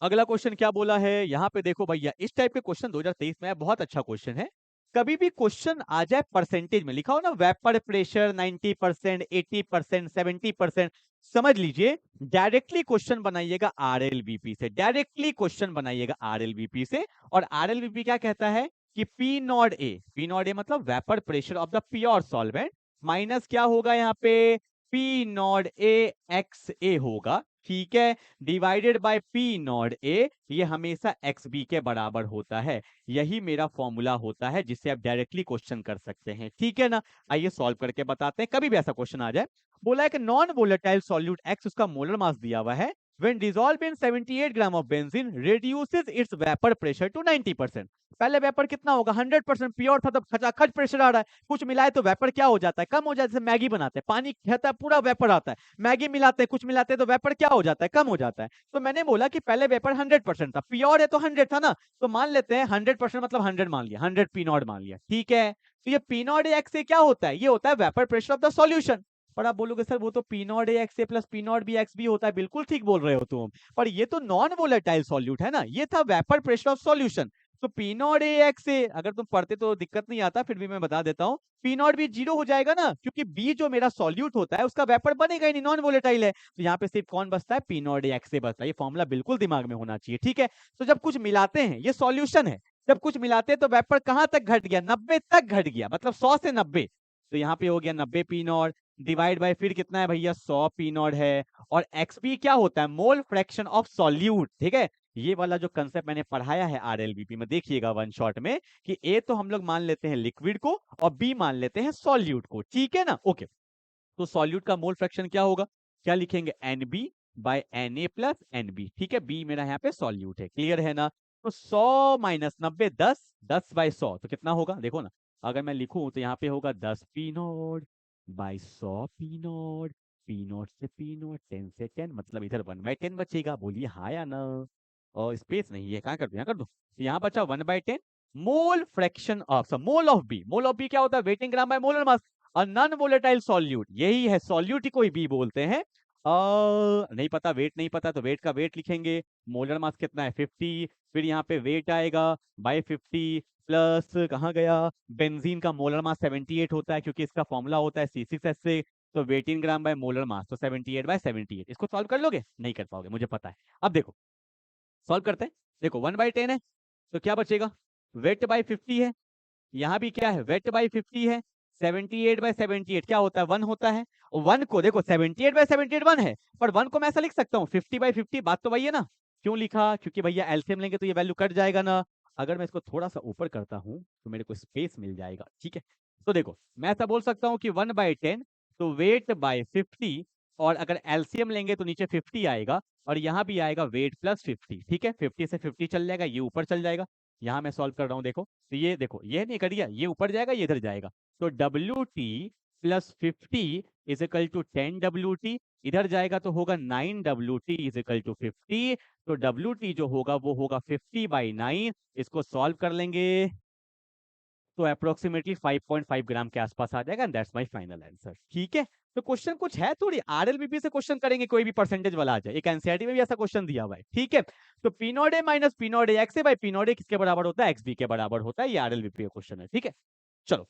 अगला क्वेश्चन क्या बोला है यहाँ पे, देखो भैया इस टाइप के क्वेश्चन 2023 में बहुत अच्छा क्वेश्चन है। कभी भी क्वेश्चन आ जाए परसेंटेज में, लिखा हो ना वेपर प्रेशर 90%, 80%, 70%, समझ लीजिए डायरेक्टली क्वेश्चन बनाइएगा RLBP से, डायरेक्टली क्वेश्चन बनाइएगा RLBP से। और RLBP क्या कहता है कि P0A मतलब vapour pressure of the pure solvent, minus क्या होगा यहाँ पे, P0A XA होगा। ठीक है, डिवाइडेड बाय P0A, ये हमेशा XB के बराबर होता है। यही मेरा फॉर्मूला होता है जिससे आप डायरेक्टली क्वेश्चन कर सकते हैं। ठीक है ना, आइए सॉल्व करके बताते हैं। कभी भी ऐसा क्वेश्चन आ जाए, बोला है कि नॉन वोलेटाइल सॉल्यूट X, उसका मोलर मास दिया हुआ है when dissolved in 78 gram of benzene reduces its vapor pressure to 90%। पहले वेपर कितना होगा 100% प्योर था, तब खचाखच प्रेशर आ रहा है, कुछ मिलाए तो वेपर क्या हो जाता है, कम हो जाता है। जैसे मैगी बनाते हैं, पानी कहता है पूरा वेपर आता है, मैगी मिलाते हैं, कुछ मिलाते हैं तो वेपर क्या हो जाता है, कम हो जाता है। तो मैंने बोला कि पहले वेपर 100% था, प्योर है तो 100 था ना, तो मान लेते हैं 100% मतलब 100 मान लिया, 100 पी नॉट मान लिया, ठीक है। तो ये पी नॉट एक्स से क्या होता है, ये होता है vapour pressure of the solution. पर आप बोलोगे सर वो तो P not A x A plus P naught B x भी होता है, बिल्कुल ठीक बोल रहे हो तुम, पर ये तो नॉन वोलेटाइल सॉल्यूट है ना, ये था वेपर प्रेशर ऑफ सॉल्यूशन। तो पी नॉट ए एक्स ए अगर तुम पढ़ते तो दिक्कत नहीं आता, फिर भी मैं बता देता हूँ, पी नॉट भी जीरो हो जाएगा ना, क्योंकि बी जो मेरा सॉल्यूट होता है उसका वेपर बनेगा ही नहीं, नॉन वोलेटाइल है। तो यहाँ पे सिर्फ कौन बचता है, पी नॉट ए एक्स ए बचता है। ये फॉर्मूला बिल्कुल दिमाग में होना चाहिए, ठीक है। तो जब कुछ मिलाते हैं, ये सॉल्यूशन है, जब कुछ मिलाते हैं तो वेपर कहां तक घट गया, 90 तक घट गया, मतलब 100 से 90। तो यहाँ पे हो गया 90 पी नॉट डिवाइड बाय फिर कितना है भैया 100 पी नॉट है, और एक्सपी क्या होता है, मोल फ्रैक्शन ऑफ सॉल्यूट, ठीक है। ये वाला जो कंसेप्ट मैंने पढ़ाया है आरएलबीपी में, देखिएगा वन शॉट में, कि ए तो हम लोग मान लेते हैं लिक्विड को और बी मान लेते हैं सॉल्यूट को, ठीक है ना, ओके। तो सॉल्यूट का मोल फ्रैक्शन क्या होगा, क्या लिखेंगे, N B by N A plus N B, ठीक है। बी मेरा यहाँ पे सॉल्यूट है, क्लियर है ना। तो 100 माइनस 90 10, 10 बाय 100 तो कितना होगा, देखो ना, अगर मैं लिखूं तो यहाँ पे होगा 10 P not by 100 P not, P not से पी नॉट 10 से 10, मतलब इधर 1/10 बचेगा, बोलिए हाँ या ना। और स्पेस नहीं है, कहाँ कर दो, यहाँ कर दो, तो यहाँ बचा 1/10 mole fraction of mole of B. Mole of B क्या होता है, weight in gram by molar mass, और नॉन वोलेटाइल सॉल्यूट यही है, सॉल्यूट ही कोई बी बोलते हैं। नहीं पता, वेट नहीं पता, तो वेट का वेट लिखेंगे, मोलर मास कितना है 50, फिर यहाँ पे वेट आएगा बाय 50 प्लस कहाँ गया, बेंजीन का मोलर मास 78 होता है, क्योंकि इसका फॉर्मूला होता है C6H से, तो weight in gram by molar mass, तो 78/78। इसको सॉल्व कर लोगे, नहीं कर पाओगे, मुझे पता है। अब देखो सॉल्व करते हैं, देखो 1/10 है तो क्या बचेगा, वेट बाय 50 है, यहाँ भी क्या है, वेट बाई 50 है, 78/78 क्या होता है, 1 होता है। और 1 को देखो 78/78 1 है, पर 1 को मैं ऐसा लिख सकता हूँ 50/50, बात तो वही है ना। क्यों लिखा, क्योंकि भैया एलसीएम लेंगे तो ये वैल्यू कट जाएगा ना। अगर मैं इसको थोड़ा सा ऊपर करता हूँ तो मेरे को स्पेस मिल जाएगा, ठीक है। तो देखो मैं ऐसा बोल सकता हूँ कि 1/10 तो वेट बाय 50, और अगर एलसीएम लेंगे तो नीचे 50 आएगा, और यहाँ भी आएगा वेट प्लस 50, ठीक है। 50 से 50 चल जाएगा, ये ऊपर चल जाएगा। यहाँ मैं सॉल्व कर रहा हूँ, देखो तो ये देखो ये नहीं कट गया, ये ऊपर जाएगा, ये इधर जाएगा, तो WT plus 50 is equal to 10 WT, इधर जाएगा तो होगा 9 WT इज इक्वल टू 50। तो WT जो होगा वो होगा 50/9, इसको सॉल्व कर लेंगे तो अप्रोक्सीमेटली 5.5 ग्राम के आसपास आ जाएगा, and that's my final answer, ठीक है। तो क्वेश्चन कुछ है थोड़ी, आरएलबीपी से क्वेश्चन करेंगे, कोई भी परसेंटेज वाला आ जाए, एक एनसीईआरटी में भी ऐसा क्वेश्चन दिया हुआ है, ठीक है। तो P not A minus P not A x A by P not ए किसके बराबर होता है, एक्स बी के बराबर होता है, ये आरएलबीपी का क्वेश्चन है, ठीक है। चलो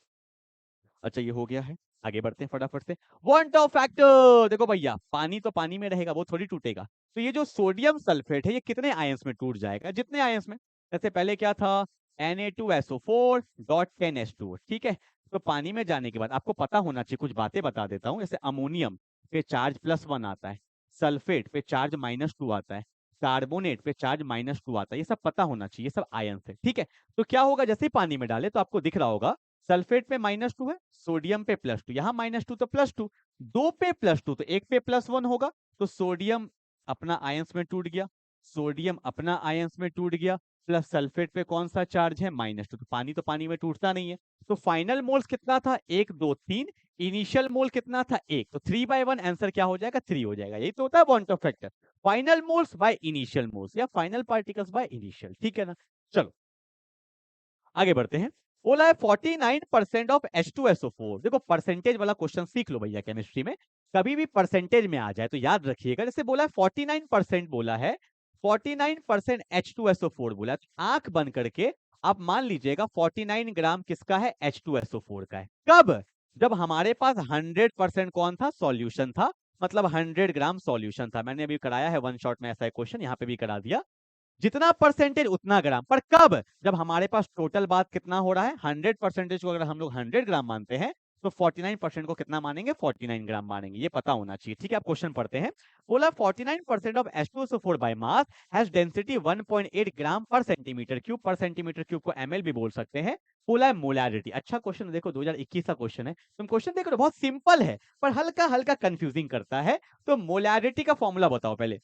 अच्छा ये हो गया है, आगे बढ़ते हैं फटाफट से। वांट ऑफ फैक्टर, देखो भैया पानी तो पानी में रहेगा, वो थोड़ी टूटेगा। तो ये जो सोडियम सल्फेट है ये कितने आयंस में टूट जाएगा, जितने आयंस में, जैसे पहले क्या था Na2SO4.10H2, ठीक है। तो पानी में जाने के बाद आपको पता होना चाहिए, कुछ बातें बता देता हूँ, जैसे अमोनियम पे चार्ज +1 आता है, सल्फेट पे चार्ज -2 आता है, कार्बोनेट पे चार्ज -2 आता है, ये सब पता होना चाहिए, ये सब आयंस है, ठीक है। तो क्या होगा, जैसे ही पानी में डाले तो आपको दिख रहा होगा, सल्फेट पे -2 है, सोडियम पे +2, यहाँ -2 तो +2, दो पे +2 तो एक पे +1 होगा, तो सोडियम अपना आयंस में टूट गया, सोडियम अपना आयंस में टूट गया, प्लस सल्फेट पे कौन सा चार्ज है -2, तो पानी तो पानी में टूटता नहीं है। तो फाइनल मोल्स कितना था 1 2 3, इनिशियल मोल कितना था 1, तो 3/1 आंसर क्या हो जाएगा 3 हो जाएगा। यही तो होता है bond of factor, final moles by initial moles या फाइनल पार्टिकल्स बाय इनिशियल, ठीक है ना। चलो आगे बढ़ते हैं। बोला है 49% ऑफ H2SO4, देखो परसेंटेज वाला क्वेश्चन सीख लो भैया केमिस्ट्री में, कभी भी परसेंटेज में आ जाए तो याद रखिएगा। जैसे बोला है 49% बोला है, 49% H2SO4 बोला है, तो आंख बंद करके आप मान लीजिएगा 49 ग्राम किसका है, H2SO4 का है। कब, जब हमारे पास 100% कौन था, सॉल्यूशन था, मतलब 100 ग्राम सॉल्यूशन था। मैंने अभी कराया है वन शॉट में ऐसा क्वेश्चन, यहाँ पे भी करा दिया, जितना परसेंटेज उतना ग्राम, पर कब, जब हमारे पास टोटल बात कितना हो रहा है 100% को अगर हम लोग 100 ग्राम मानते हैं तो 49% को कितना मानेंगे, 49 ग्राम मानेंगे, ये पता होना चाहिए, ठीक है। आप क्वेश्चन पढ़ते हैं, बोला 49% of H2SO4 by mass has density 1.8 ग्राम पर सेंटीमीटर क्यूब, पर सेंटीमीटर क्यूब को ml भी बोल सकते हैं। बोला है मोलैरिटी, अच्छा क्वेश्चन देखो 2021 का क्वेश्चन है, तुम क्वेश्चन देख रहे हो, बहुत सिंपल है पर हल्का हल्का कंफ्यूजिंग करता है। तो मोलैरिटी का फॉर्मूला बताओ पहले,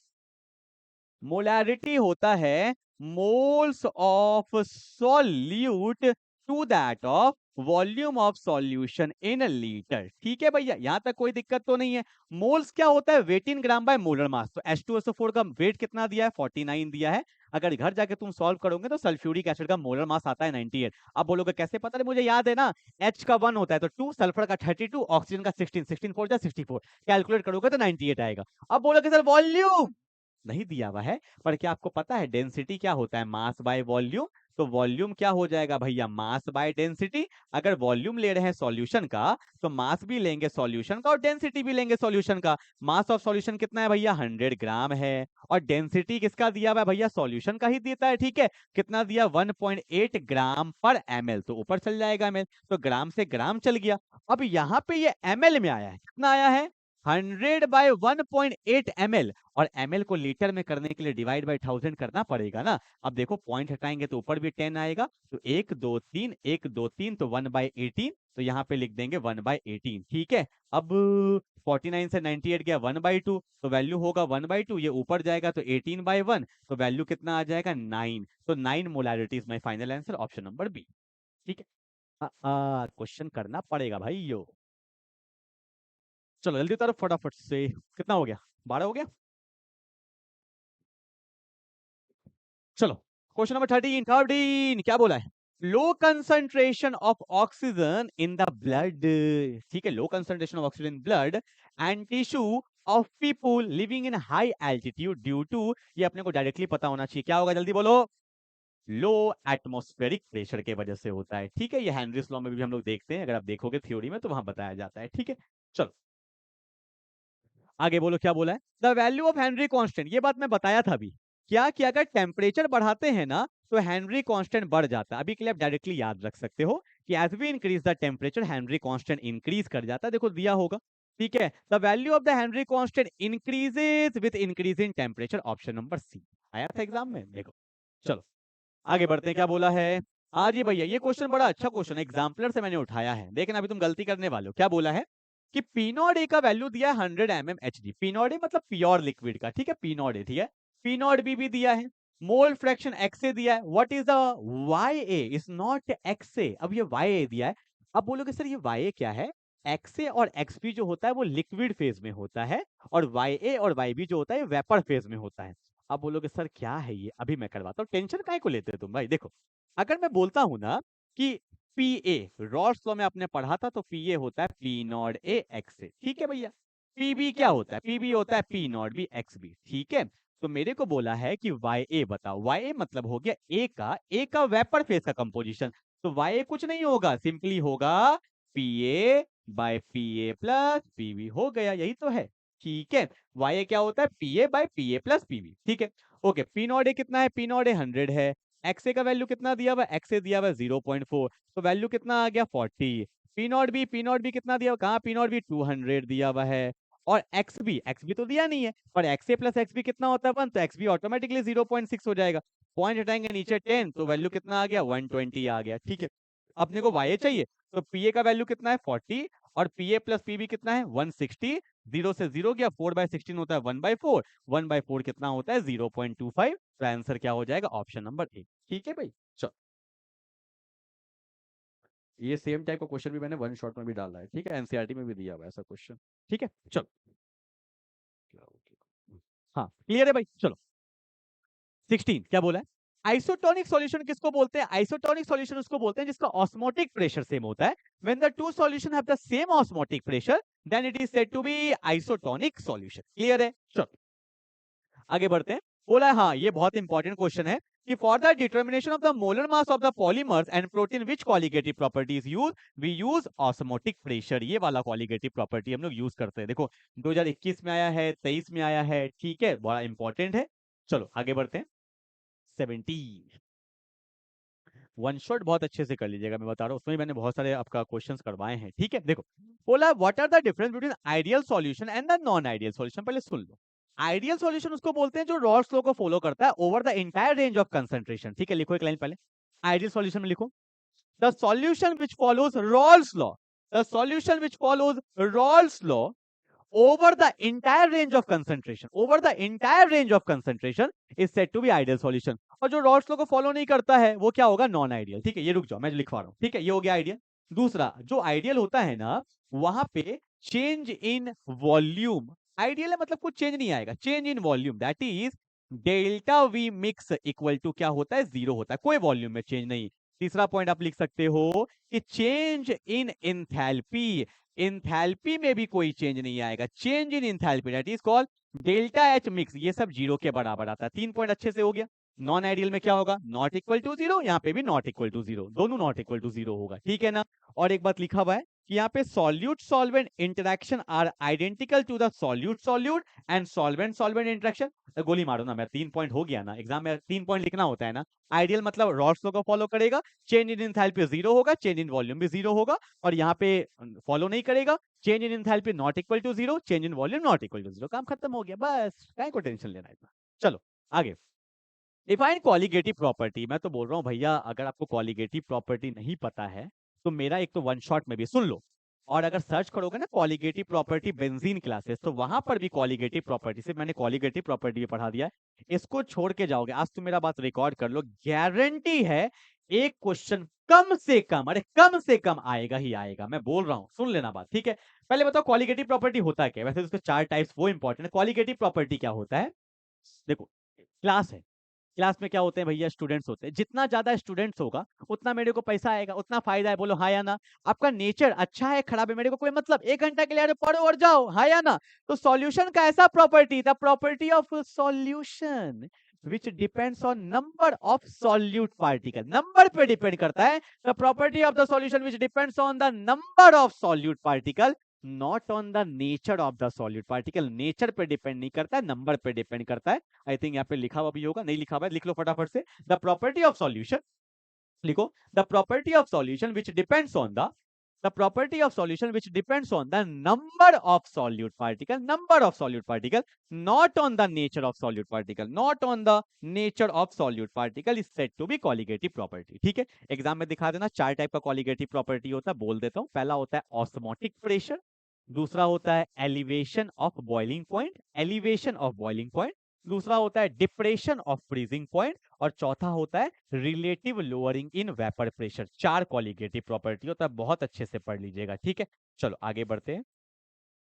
मोलैरिटी होता है moles of solute to that of volume of solution in a litre. ठीक है भैया, यहां तक कोई दिक्कत तो नहीं है। मोल्स क्या होता है? Weight in gram by molar mass. तो H2SO4 का वेट कितना दिया है? 49 दिया है। अगर घर जाके तुम सॉल्व करोगे तो सल्फ्यूरिक एसिड का मोलर मास आता है 98। अब बोलोगे कैसे पता है? मुझे याद है ना, H का 1 होता है तो 2, सल्फर का 32, ऑक्सीजन का 16, 16 4 जा 64, कैलकुलेट करोगे तो 98 आएगा। अब बोलोगे सर वॉल्यूम नहीं दिया हुआ है, पर क्या आपको पता है डेंसिटी क्या होता है? Mass by volume. तो वॉल्यूम क्या हो जाएगा भैया? Mass by density. अगर वॉल्यूम ले रहे हैं सॉल्यूशन का तो मास भी लेंगे सॉल्यूशन का और डेंसिटी भी लेंगे सॉल्यूशन का। मास ऑफ सॉल्यूशन कितना है भैया? 100 ग्राम है। और डेंसिटी किसका दिया हुआ है भैया? सॉल्यूशन का ही देता है। ठीक है, कितना दिया? 1.8 ग्राम पर ml। तो ऊपर चल जाएगा ml, तो ग्राम से ग्राम चल गया। अब यहाँ पे ये ml में आया है, कितना आया है? 100 बाय 1.8 ml। और ml को लीटर में करने के लिए डिवाइड बाय 1000 करना पड़ेगा ना। अब देखो पॉइंट हटाएंगे तो ऊपर भी 10 आएगा, तो 1 2 3 1 2 3, तो 1/18। तो यहाँ पे लिख देंगे 1/18। ठीक है, अब 49 से 98 गया 1/2, तो वैल्यू होगा 1/2। ये ऊपर जाएगा तो 18/1, तो वैल्यू कितना आ जाएगा? 9। तो 9 molarity is my final answer, option number B. ठीक है, क्वेश्चन करना पड़ेगा भाई यो। चलो जल्दी उतारो फटाफट से। कितना हो गया? 12 हो गया। चलो क्वेश्चन नंबर 13 क्या बोला है? Low concentration of oxygen in the blood. ठीक है, low concentration of oxygen in blood and tissue of people living in high altitude due to, ये अपने को डायरेक्टली पता होना चाहिए, क्या होगा? जल्दी बोलो। लो एटमॉस्फेरिक प्रेशर के वजह से होता है। ठीक है, ये हेनरीज लॉ में भी हम लोग देखते हैं, अगर आप देखोगे थ्योरी में तो वहां बताया जाता है। ठीक है, चलो आगे बोलो क्या बोला है? The value of Henry constant, ये बात मैं बताया था अभी। क्या कि अगर टेम्परेचर बढ़ाते हैं ना तो हेनरी कांस्टेंट बढ़ जाता है। अभी के लिए आप डायरेक्टली याद रख सकते हो कि as we increase the temperature Henry constant increase कर जाता है। देखो दिया होगा। ठीक है, the value of the Henry constant increases with increase in temperature, option number C. आया था एग्जाम में, देखो। चलो आगे बढ़ते हैं, क्या बोला है? हाँ जी भैया, ये क्वेश्चन बड़ा अच्छा क्वेश्चन है, एग्जाम्पलर से मैंने उठाया है। लेकिन अभी तुम गलती करने वाले हो। क्या बोला है कि पी नॉट ए का वैल्यू दिया है 100 mmHg। पी नॉट ए मतलब प्योर लिक्विड का। ठीक है, पी नॉट ए। ठीक है, पी नॉट बी भी दिया है, मोल फ्रैक्शन एक्स ए दिया है। What is the y A? Is not x A. अब ये वाई ए दिया है। अब बोलोगे सर ये वाई ए क्या है? एक्स ए और एक्स बी जो होता है वो लिक्विड फेज में होता है, और वाई ए और वाई बी जो होता है वेपर फेज में होता है। अब बोलोगे सर क्या है ये? अभी मैं करवाता हूँ, टेंशन काहे को लेते हो तुम भाई? देखो, अगर मैं बोलता हूं ना कि पी ए, रॉल्स लॉ में आपने पढ़ा था, तो पी ए होता है पी नॉट ए एक्स ए। ठीक है भैया, पी बी क्या होता है? पी बी होता है P naught B X B. ठीक है, तो मेरे को बोला है कि वाई ए बताओ। वाई ए मतलब हो गया ए का वेपर फेज का कंपोजिशन। तो वाई ए कुछ नहीं होगा, सिंपली होगा P A by P A plus P B. हो गया, यही तो है। ठीक है, वाई ए क्या होता है? P A by P A plus P B. ठीक है, ओके। पी नॉट ए कितना है? पी नॉट ए 100 है। एक्स ए का वैल्यू कितना दिया हुआ है? एक्स ए दिया हुआ है 0.4, तो वैल्यू कितना आ गया? 40। पी नॉट बी कितना दिया हुआ? कहाँ? पी नॉट बी 200 दिया हुआ है। और एक्स बी तो दिया नहीं है, पर x A plus x B कितना होता है 1, तो एक्स बी ऑटोमेटिकली 0.6 हो जाएगा। पॉइंट हटाएंगे नीचे 10, तो वैल्यू कितना आ गया? 120 आ गया। ठीक है, अपने को वाई ए चाहिए, तो पी ए का वैल्यू कितना है? 40, और P A plus P B कितना है? 160। 0 से 0 गया, 4/16 होता है 1/4। 1/4 कितना होता है? 0.25। तो आंसर क्या हो जाएगा? Option number A. ठीक है भाई, चलो ये सेम टाइप का क्वेश्चन भी मैंने वन शॉट में भी डाला है। ठीक है, एनसीईआरटी में भी दिया हुआ है ऐसा क्वेश्चन। ठीक है, चलो हाँ क्लियर है भाई। चलो 16 क्या बोला है? आइसोटोनिक सॉल्यूशन किसको बोलते हैं? आइसोटोनिक सॉल्यूशन उसको बोलते हैं जिसका ऑस्मोटिक प्रेशर सेम होता है। When the two solution have the same osmotic pressure, then it is said to be isotonic solution. Clear है? चलो आगे बढ़ते हैं। बोला है, हाँ ये बहुत इंपॉर्टेंट क्वेश्चन है कि for the determination of the molar mass of the polymers and protein which colligative properties use, we use osmotic pressure. ये वाला कॉलिगेटिव प्रॉपर्टी हम लोग यूज करते हैं। देखो 2021 में आया है, 23 में आया है। ठीक है, बड़ा इंपॉर्टेंट है। चलो आगे बढ़ते हैं। 17 वन शॉट बहुत अच्छे से कर लीजिएगा, मैं बता रहा हूँ, उसमें मैंने बहुत सारे आपका क्वेश्चंस करवाए हैं। ठीक है, देखो बोला what are the difference between ideal solution and the non ideal solution. पहले सुन लो। आइडियल सॉल्यूशन उसको बोलते हैं जो रॉल्स लॉ को फॉलो करता है over the entire range of concentration. ठीक है, लिखो एक लाइन पहले आइडियल सॉल्यूशन में लिखो, the solution which follows Rawls law, the solution which follows Rawls law over the entire range of concentration, over the entire range of concentration is said to be ideal solution. और जो Rawls law को follow नहीं करता है वो क्या होगा, non ideal. ठीक है, ये रुक जाओ मैं लिखवा रहा हूं। ठीक है, ये हो गया आइडियल। दूसरा जो आइडियल होता है ना, वहां पे चेंज इन वॉल्यूम, आइडियल है मतलब कुछ चेंज नहीं आएगा, change in volume that is delta V mix equal to क्या होता है, जीरो होता है, कोई वॉल्यूम में चेंज नहीं। तीसरा पॉइंट आप लिख सकते हो कि चेंज इन इंथैल्पी, इंथैल्पी में भी कोई चेंज नहीं आएगा, change in enthalpy that is called delta H mix, ये सब जीरो के बराबर आता है। 3 पॉइंट अच्छे से हो गया। नॉन आइडियल में क्या होगा, नॉट इक्वल टू जीरो, यहाँ पे भी नॉट इक्वल टू जीरो, दोनों नॉट इक्वल टू जीरो होगा। ठीक है ना। और एक बात लिखा हुआ है कि यहाँ पे solute solvent interaction are identical to the solute solute and solvent solvent interaction. गोली मारो ना, मैं 3 पॉइंट हो गया ना, एग्जाम में 3 पॉइंट लिखना होता है ना। आइडियल मतलब रॉल्स लॉ को फॉलो करेगा, चेंज इन एंथैल्पी जीरो होगा, चेंज इन वॉल्यूम भी जीरो होगा, और यहाँ पे फॉलो नहीं करेगा, change in enthalpy not equal to zero, change in volume not equal to zero, काम खत्म हो गया, बस काय को टेंशन लेना इतना। चलो आगे, डिफाइन कॉलिगेटिव प्रॉपर्टी। मैं तो बोल रहा हूँ भैया, अगर आपको कॉलिगेटिव प्रॉपर्टी नहीं पता है तो मेरा एक तो वन शॉट में भी सुन लो, और अगर सर्च करोगे ना कॉलिगेटिव प्रॉपर्टी बेंजीन क्लासेस, तो वहां पर भी कॉलिगेटिव प्रॉपर्टी, सिर्फ मैंने कॉलिगेटिव प्रॉपर्टी भी पढ़ा दिया है, इसको छोड़ के जाओगे, आज तो मेरा बात रिकॉर्ड कर लो, गारंटी है एक क्वेश्चन कम से कम, अरे कम से कम आएगा ही आएगा, मैं बोल रहा हूँ, सुन लेना बात। ठीक है, पहले बताओ कॉलिगेटिव प्रॉपर्टी होता है क्या, वैसे उसके 4 टाइप्स वो इंपॉर्टेंट है। कॉलिगेटिव प्रॉपर्टी क्या होता है, देखो क्लास है, क्लास में क्या होते हैं भैया, स्टूडेंट्स होते हैं, जितना ज्यादा स्टूडेंट्स होगा उतना मेरे को पैसा आएगा, उतना फायदा है, बोलो हाँ या ना। आपका नेचर अच्छा है खराब है मेरे को कोई मतलब, 1 घंटा के लिए अरे पढ़ो और जाओ, हाँ या ना। तो सॉल्यूशन का ऐसा property, the property of solution which depends on number of solute particle, number पे डिपेंड करता है। the property of the solution which depends on the number of solute particle, not on the nature of the solute particle, nature पे depend नहीं करता है, number पे depend करता है। आई थिंक यहाँ पे लिखा हुआ भी होगा, नहीं लिखा हुआ है, लिख लो फटाफट से। द प्रॉपर्टी ऑफ सॉल्यूशन, लिखो the property of solution which depends on the property of solution which depends on the number of solute particle, number of solute particle, not on the nature of solute particle, not on the nature of solute particle is said to be colligative property। ठीक है, exam में दिखा देना, 4 type का colligative property होता है, बोल देता हूं। पहला होता है ऑस्मोटिक प्रेशर, दूसरा होता है elevation of boiling point, elevation of boiling point, दूसरा होता है डिप्रेशन ऑफ फ्रीजिंग पॉइंट, और चौथा होता है relative lowering in vapour pressure. 4 colligative property होता है, बहुत अच्छे से पढ़ लीजिएगा। ठीक है, चलो आगे बढ़ते हैं।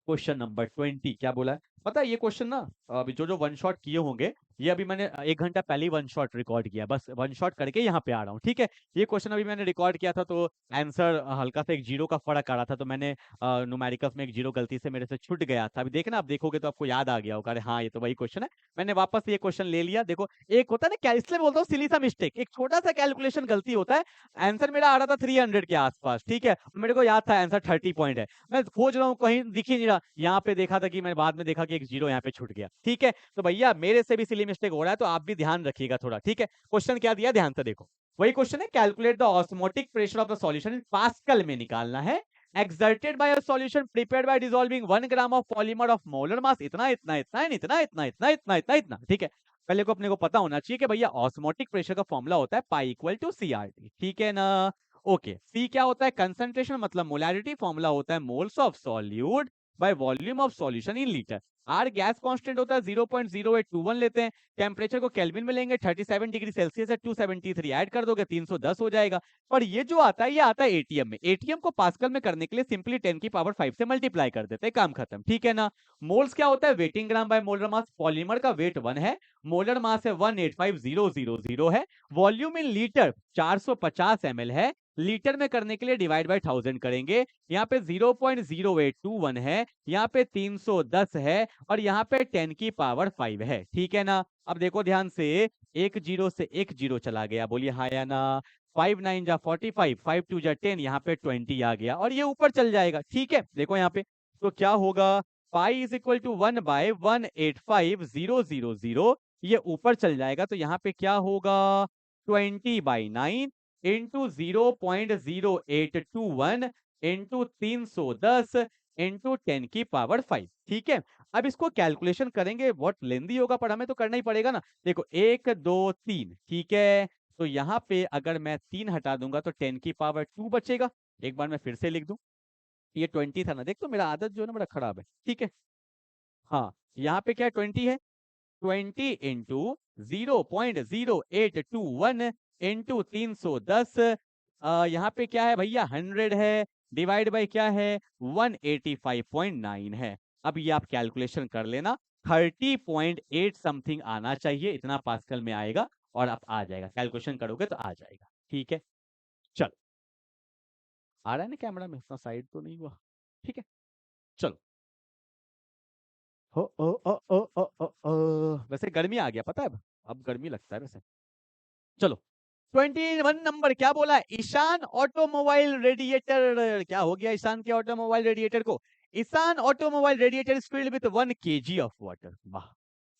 क्वेश्चन नंबर 20 क्या बोला है, पता है ये क्वेश्चन ना, अभी जो जो वन शॉट किए होंगे, ये अभी मैंने 1 घंटा पहले ही वन शॉट रिकॉर्ड किया, बस वन शॉट करके यहाँ पे आ रहा हूँ। ठीक है, ये क्वेश्चन अभी मैंने रिकॉर्ड किया था, तो आंसर हल्का सा एक जीरो का फर्क आ रहा था, तो मैंने न्यूमेरिकल्स में एक जीरो गलती से मेरे से छूट गया था। अभी देखना, आप देखोगे तो आपको याद आ गया होगा, अरे हाँ ये तो वही क्वेश्चन है, मैंने वापस ये क्वेश्चन ले लिया। देखो एक होता है ना, इसलिए बोलता हूँ सिली सा मिस्टेक, एक छोटा सा कैलकुलेशन गलती होता है। आंसर मेरा आ रहा था 300 के आसपास, ठीक है, मेरे को याद था आंसर 30 पॉइंट है, मैं खोज रहा हूँ कहीं दिख ही नहीं रहा, यहाँ पे देखा था कि मैं बाद में देखा कि एक जीरो यहाँ पे छूट गया। ठीक है, तो भैया मेरे से भी सिली मिस्टेक हो रहा है, तो आप भी ध्यान रखिएगा थोड़ा। ठीक है, क्वेश्चन क्या दिया ध्यान से देखो, वही क्वेश्चन है, calculate the osmotic pressure of the solution in pascal में निकालना है, exerted by a solution prepared by dissolving 1 gram of polymer of molar mass इतना इतना इतना इतना इतना इतना इतना इतना इतना। ठीक है, पहले को अपने को पता होना चाहिए कि भैया ऑस्मोटिक प्रेशर का फॉर्मूला होता है पाई इक्वल टू CRT। ठीक है ना, ओके। सी क्या होता है, कंसंट्रेशन मतलब मोलैरिटी, फॉर्मूला होता है moles of solute by volume of solution in litre. R gas constant होता है 0.0821 लेते हैं, टेम्परेचर को केल्विन में लेंगे, 37 डिग्री सेल्सियस है, 273 ऐड कर दोगे 310 हो जाएगा। पर ये जो आता है ये आता है एटीएम में, एटीएम को पास्कल में करने के लिए सिंपली 10 की पावर 5 से मल्टीप्लाई कर देते हैं, काम खत्म। ठीक है ना, मोल्स क्या होता है, weight in gram by molar mass, polymer का वेट 1 है, मोलर मास है 185000 है, वॉल्यूम इन लीटर 450 ml है, लीटर में करने के लिए डिवाइड बाय 1000 करेंगे, यहाँ पे 0.0821 है, यहाँ पे 310 है, और यहाँ पे 10 की पावर 5 है। ठीक है ना, अब देखो ध्यान से, एक जीरो से एक जीरो चला गया, बोलिए हाँ या ना। 5 9 जा 45, 5 2 जा 10, यहाँ पे 20 आ गया, और ये ऊपर चल जाएगा। ठीक है, देखो यहाँ पे तो क्या होगा, pi is equal to 1 by 185000, ये ऊपर चल जाएगा, तो यहाँ पे क्या होगा, 20/9 इंटू 0.0821 इंटू 310 इंटू 10 की पावर 5। ठीक है, अब इसको कैलकुलेशन करेंगे, बहुत लेंदी होगा पर हमें तो करना ही पड़ेगा ना। देखो 1 2 3, ठीक है, तो यहाँ पे अगर मैं 3 हटा दूंगा तो 10 की पावर 2 बचेगा। एक बार मैं फिर से लिख दूं, ये 20 था ना, देख तो मेरा आदत जो है ना बड़ा खराब है। ठीक है, हाँ, यहाँ पे क्या 20 है, 20 इंटू 0.0821 इंटू 310, यहाँ पे क्या है भैया 100 है, डिवाइड बाई क्या है 185.9 है। अब ये आप कैलकुलेशन कर लेना, 30.8 समथिंग आना चाहिए, इतना पास्कल में आएगा और आप आ जाएगा, कैलकुलेशन करोगे तो आ जाएगा। ठीक है, चलो आ रहा है ना कैमरा में, इतना साइड तो नहीं हुआ। ठीक है, चलो। हो वैसे गर्मी आ गया पता है, अब गर्मी लगता है वैसे। चलो 21 नंबर क्या बोला है, ईशान ऑटोमोबाइल रेडिएटर, क्या हो गया ईशान के ऑटोमोबाइल रेडिएटर को, is an automobile radiator is filled with 1 kg of water. वाह,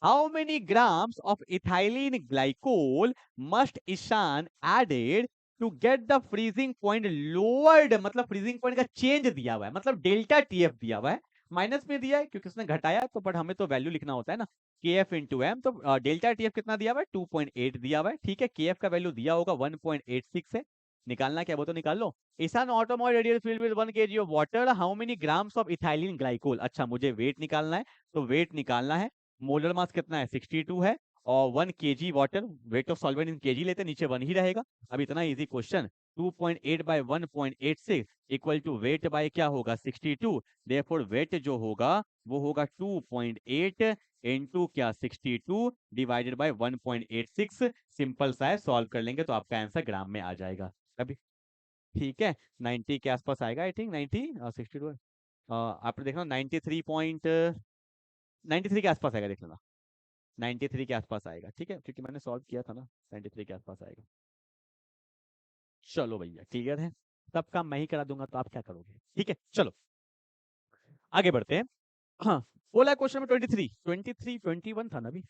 how many grams of ethylene glycol must is an added to get the freezing point lowered, मतलब फ्रीजिंग पॉइंट का चेंज दिया हुआ है, मतलब डेल्टा टीएफ दिया हुआ है, माइनस में दिया है क्योंकि उसने घटाया तो, बट हमें तो वैल्यू लिखना होता है ना, के एफ इंटू एम, तो डेल्टा टीएफ कितना दिया हुआ है 2.8 दिया हुआ है। ठीक है, के एफ का वैल्यू दिया होगा 1.86 है, निकालना क्या वो तो निकाल लो। Is an automobile radiator filled with 1 kg of water, how many grams of ethylene glycol, अच्छा मुझे वेट निकालना है, तो वेट निकालना है, मोलर मास कितना है 62 है, और 1 kg water, weight of solvent in KG लेते, नीचे 1 ही रहेगा। अब इतना easy question, 2.8 by 1.86 equal to weight by क्या होगा 62, देयरफॉर वेट जो होगा वो होगा 2.8 इंटू क्या 62 डिवाइडेड बाय 1.86, सिंपल सा है, सॉल्व कर लेंगे तो आपका आंसर ग्राम में आ जाएगा अभी। ठीक है, 90 के आसपास आएगा आई थिंक, 90 62 आपने देखना 93 के आसपास आएगा, देख लेना 93 के आसपास आएगा। ठीक है, क्योंकि मैंने सॉल्व किया था ना, 93 के आसपास आएगा। चलो भैया क्लियर है, सब काम मैं ही करा दूंगा तो आप क्या करोगे। ठीक है, चलो आगे बढ़ते हैं। हाँ, बोला क्वेश्चन नंबर 21 था ना अभी,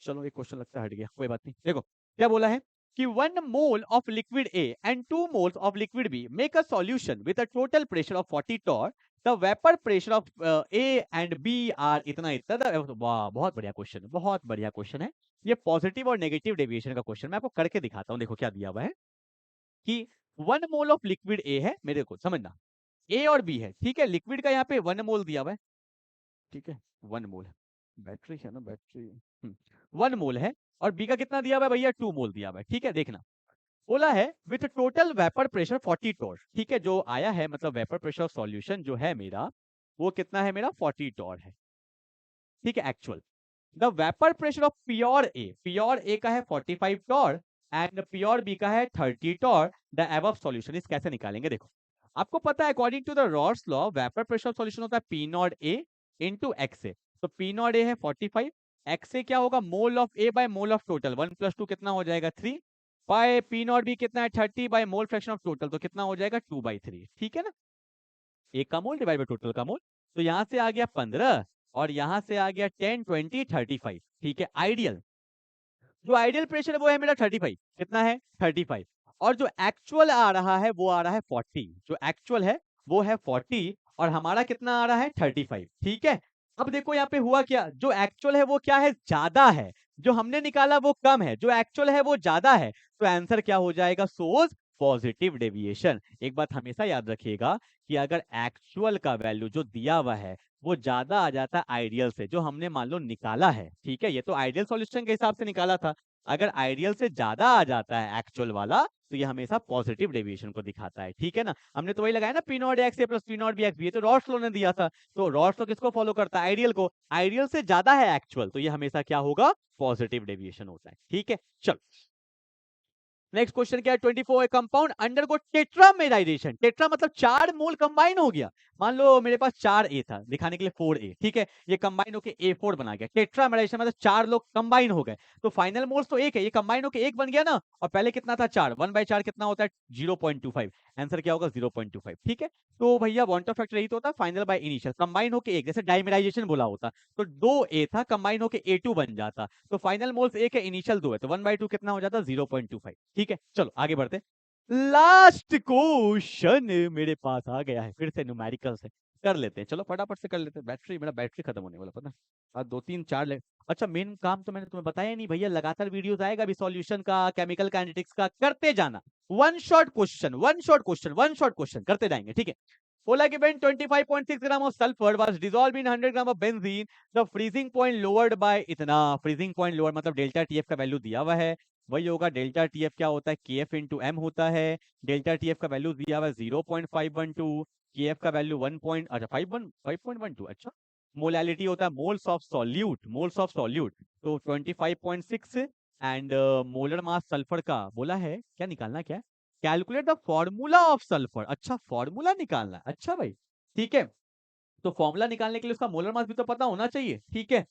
चलो एक क्वेश्चन लगता है हट गया, कोई बात नहीं। देखो क्या बोला है कि 1 mole of liquid A and 2 moles of liquid B make a solution with a total pressure of 40 torr, the vapour pressure of A and B are इतना इतना। वाह, बहुत बढ़िया क्वेश्चन, बहुत बढ़िया क्वेश्चन है ये, पॉजिटिव और नेगेटिव डेविएशन का क्वेश्चन। मैं आपको करके दिखाता हूँ, देखो क्या दिया हुआ है कि 1 मोल ऑफ लिक्विड ए है, मेरे को समझना, ए और बी है। ठीक है, लिक्विड का यहाँ पे 1 मोल दिया हुआ है, ठीक है 1 मोल है, बैटरी है ना बैटरी, 1 मोल है, और बी का कितना दिया हुआ है भैया 2 मोल दिया हुआ है। ठीक है, देखना बोला है with total vapour pressure 40 torr. ठीक है, जो आया है मतलब वेपर प्रेशर ऑफ सॉल्यूशन जो है मेरा, वो कितना है मेरा 40 टॉर है। ठीक है, actual the vapour pressure of pure A का है 45 टॉर एंड प्योर बी का है 30 torr, the above solution is कैसे निकालेंगे। देखो आपको पता है according to the Raoult's law vapour pressure of solution होता है P not A into x A, तो पी नॉट ए है 45, एक्स ए क्या होगा mole of A by mole of total, 1 + 2 कितना हो जाएगा 3, बाय पी नॉट बी कितना है 30 by mole fraction of total, तो कितना हो जाएगा 2/3। ठीक है ना, एक का मोल डिवाइड बाय टोटल का मोल, तो यहां से आ गया 15 और यहां से आ गया 10 20 35। ठीक है, आइडियल जो आइडियल प्रेशर है वो है मेरा 35, कितना है 35, और जो एक्चुअल आ रहा है वो आ रहा है 40, जो एक्चुअल है वो है 40 और हमारा कितना आ रहा है 35। ठीक है, अब देखो यहाँ पे हुआ क्या, जो एक्चुअल है वो क्या है ज्यादा है, जो हमने निकाला वो कम है, जो एक्चुअल है वो ज्यादा है, तो आंसर क्या हो जाएगा सोर्स पॉजिटिव डेविएशन। एक बात हमेशा याद रखिएगा कि अगर एक्चुअल का वैल्यू जो दिया हुआ है वो ज्यादा आ जाता है आइडियल से, जो हमने मान लो निकाला है, ठीक है, ये तो आइडियल सॉल्यूशन के हिसाब से निकाला था, अगर आइडियल से ज्यादा आ जाता है एक्चुअल वाला तो ये हमेशा पॉजिटिव डेविएशन को दिखाता है। ठीक है ना, हमने तो वही लगाया ना P naught x A plus P naught B X B, तो रॉड्स लॉ ने दिया था, तो रॉड्स लॉ किसको फॉलो करता है आइडियल को, आइडियल से ज्यादा है एक्चुअल, तो ये हमेशा क्या होगा पॉजिटिव डेविएशन होता है। ठीक है, चलो नेक्स्ट क्वेश्चन क्या है 24, कंपाउंड अंडरगो टेट्रामेराइजेशन, टेट्रा मतलब 4 मोल कंबाइन हो गया, मान लो मेरे पास 4 ए था, दिखाने के लिए 4 ए, ठीक है, ये कंबाइन होके A4 बना गया, टेट्रामेराइजेशन मतलब 4 लोग कंबाइन हो गए, तो फाइनल मोल्स तो एक है, ये कंबाइन होके एक बन गया ना, और पहले कितना था 4, 1/4 कितना होता है 0.25, आंसर क्या होगा 0.25। ठीक है, तो भैया वन ऑफ फैक्टर यही तो होता है फाइनल बाय इनिशियल, कंबाइन होके एक, जैसे डाइमेराइजेशन बोला होता तो 2 ए था कंबाइन होके A2 बन जाता, तो फाइनल मोल्स एक है इनिशियल 2 है, तो 1/2 कितना हो जाता 0.25। ठीक है, चलो आगे बढ़ते, लास्ट क्वेश्चन मेरे पास आ गया है, फिर से न्यूमेरिकल से कर लेते हैं, चलो फटाफट से कर लेते हैं, मेरा बैटरी खत्म होने वाला पता है, आज 2 3 4 ले। अच्छा मेन काम तो मैंने तुम्हें बताया ही नहीं भैया, लगातार वीडियोस आएगा अभी सॉल्यूशन का, केमिकल काइनेटिक्स का, करते जाना, वन शॉट क्वेश्चन करते जाएंगे। ठीक है, बोला कि when 25.6 gram of sulphur was dissolved in 100 gram of benzene, the freezing point lowered by इतना। freezing point lowered मतलब डेल्टा टीएफ का वैल्यू दिया हुआ है, वही होगा डेल्टा टीएफ क्या होता है, केएफ इंटू एम होता है। डेल्टा टीएफ का वैल्यू दिया हुआ है 0.512, केएफ का वैल्यू 1 पॉइंट अच्छा 5.12 अच्छा। मोलैलिटी होता है moles of solute, moles of solute, तो 25.6 एंड मोलर मास सल्फर का बोला है क्या निकालना है, क्या calculate the formula of sulphur. अच्छा फॉर्मूला निकालना है, अच्छा भाई ठीक है। तो फॉर्मूला निकालने के लिए उसका मोलर मास भी तो पता होना चाहिए, ठीक है।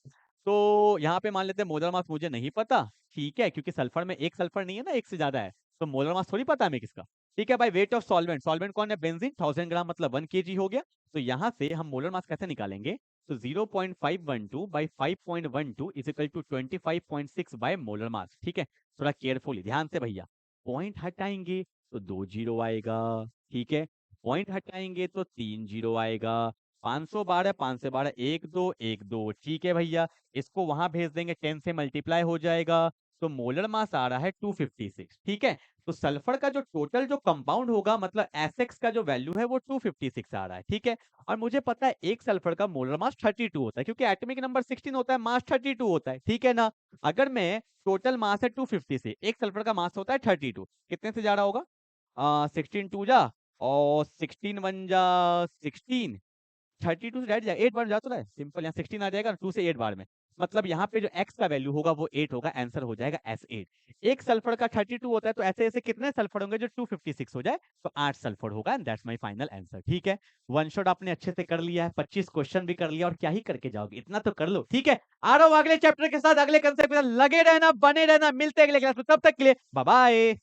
तो यहाँ पे मान लेते हैं मोलर मास मुझे नहीं पता, ठीक है, क्योंकि सल्फर में एक सल्फर नहीं है ना, एक से ज्यादा है, तो मोलर मास थोड़ी पता है हमें किसका। ठीक है भाई, वेट ऑफ सॉल्वेंट, सॉल्वेंट कौन है, बेंजीन, 1000 ग्राम मतलब 1 kg हो गया। तो यहाँ से हम मोलर मास कैसे निकालेंगे, तो 0.512 by 5.12 is equal to 25.6 by molar mass. ठीक है, थोड़ा केयरफुली ध्यान से भैया, पॉइंट हटाएंगे तो 2 जीरो आएगा, ठीक है, पॉइंट हटाएंगे तो 3 जीरो आएगा। 512 5 से 12 1 2 1 2, ठीक है भैया। इसको वहां भेज देंगे, 10 से मल्टीप्लाई हो जाएगा, तो मोलर मास आ रहा है 256। ठीक है, तो सल्फर का जो टोटल जो कंपाउंड होगा मतलब एसएक्स का जो वैल्यू है वो 256 आ रहा है। ठीक है, और मुझे पता है एक सल्फर का मोलर मास 32 होता है, क्योंकि एटॉमिक नंबर 16 होता है, मास 32 होता है, ठीक है ना। अगर मैं टोटल मास है 256, एक सल्फर का मास होता है 32, कितने से जा रहा होगा, 16 टू जा और 16 वन जा 16, 32 से 8 बार जा तो रहा है, सिंपल, यहाँ 16 आ जाएगा 2 से 8 बार में, मतलब यहाँ पे जो x का वैल्यू होगा वो 8 होगा, आंसर हो जाएगा S8। एक सल्फर का 32 होता है, तो ऐसे ऐसे कितने सल्फर होंगे जो 256 हो जाए, तो 8 सल्फर होगा, and that's my final answer. ठीक है, वन शॉट आपने अच्छे से कर लिया है, 25 क्वेश्चन भी कर लिया, और क्या ही करके जाओगे, इतना तो कर लो। ठीक है, आ रहा हूँ अगले चैप्टर के साथ, अगले कंसेप्ट के साथ, लगे रहना, बने रहना, मिलते हैं अगले क्लास में, तब तक के लिए बाय बाय।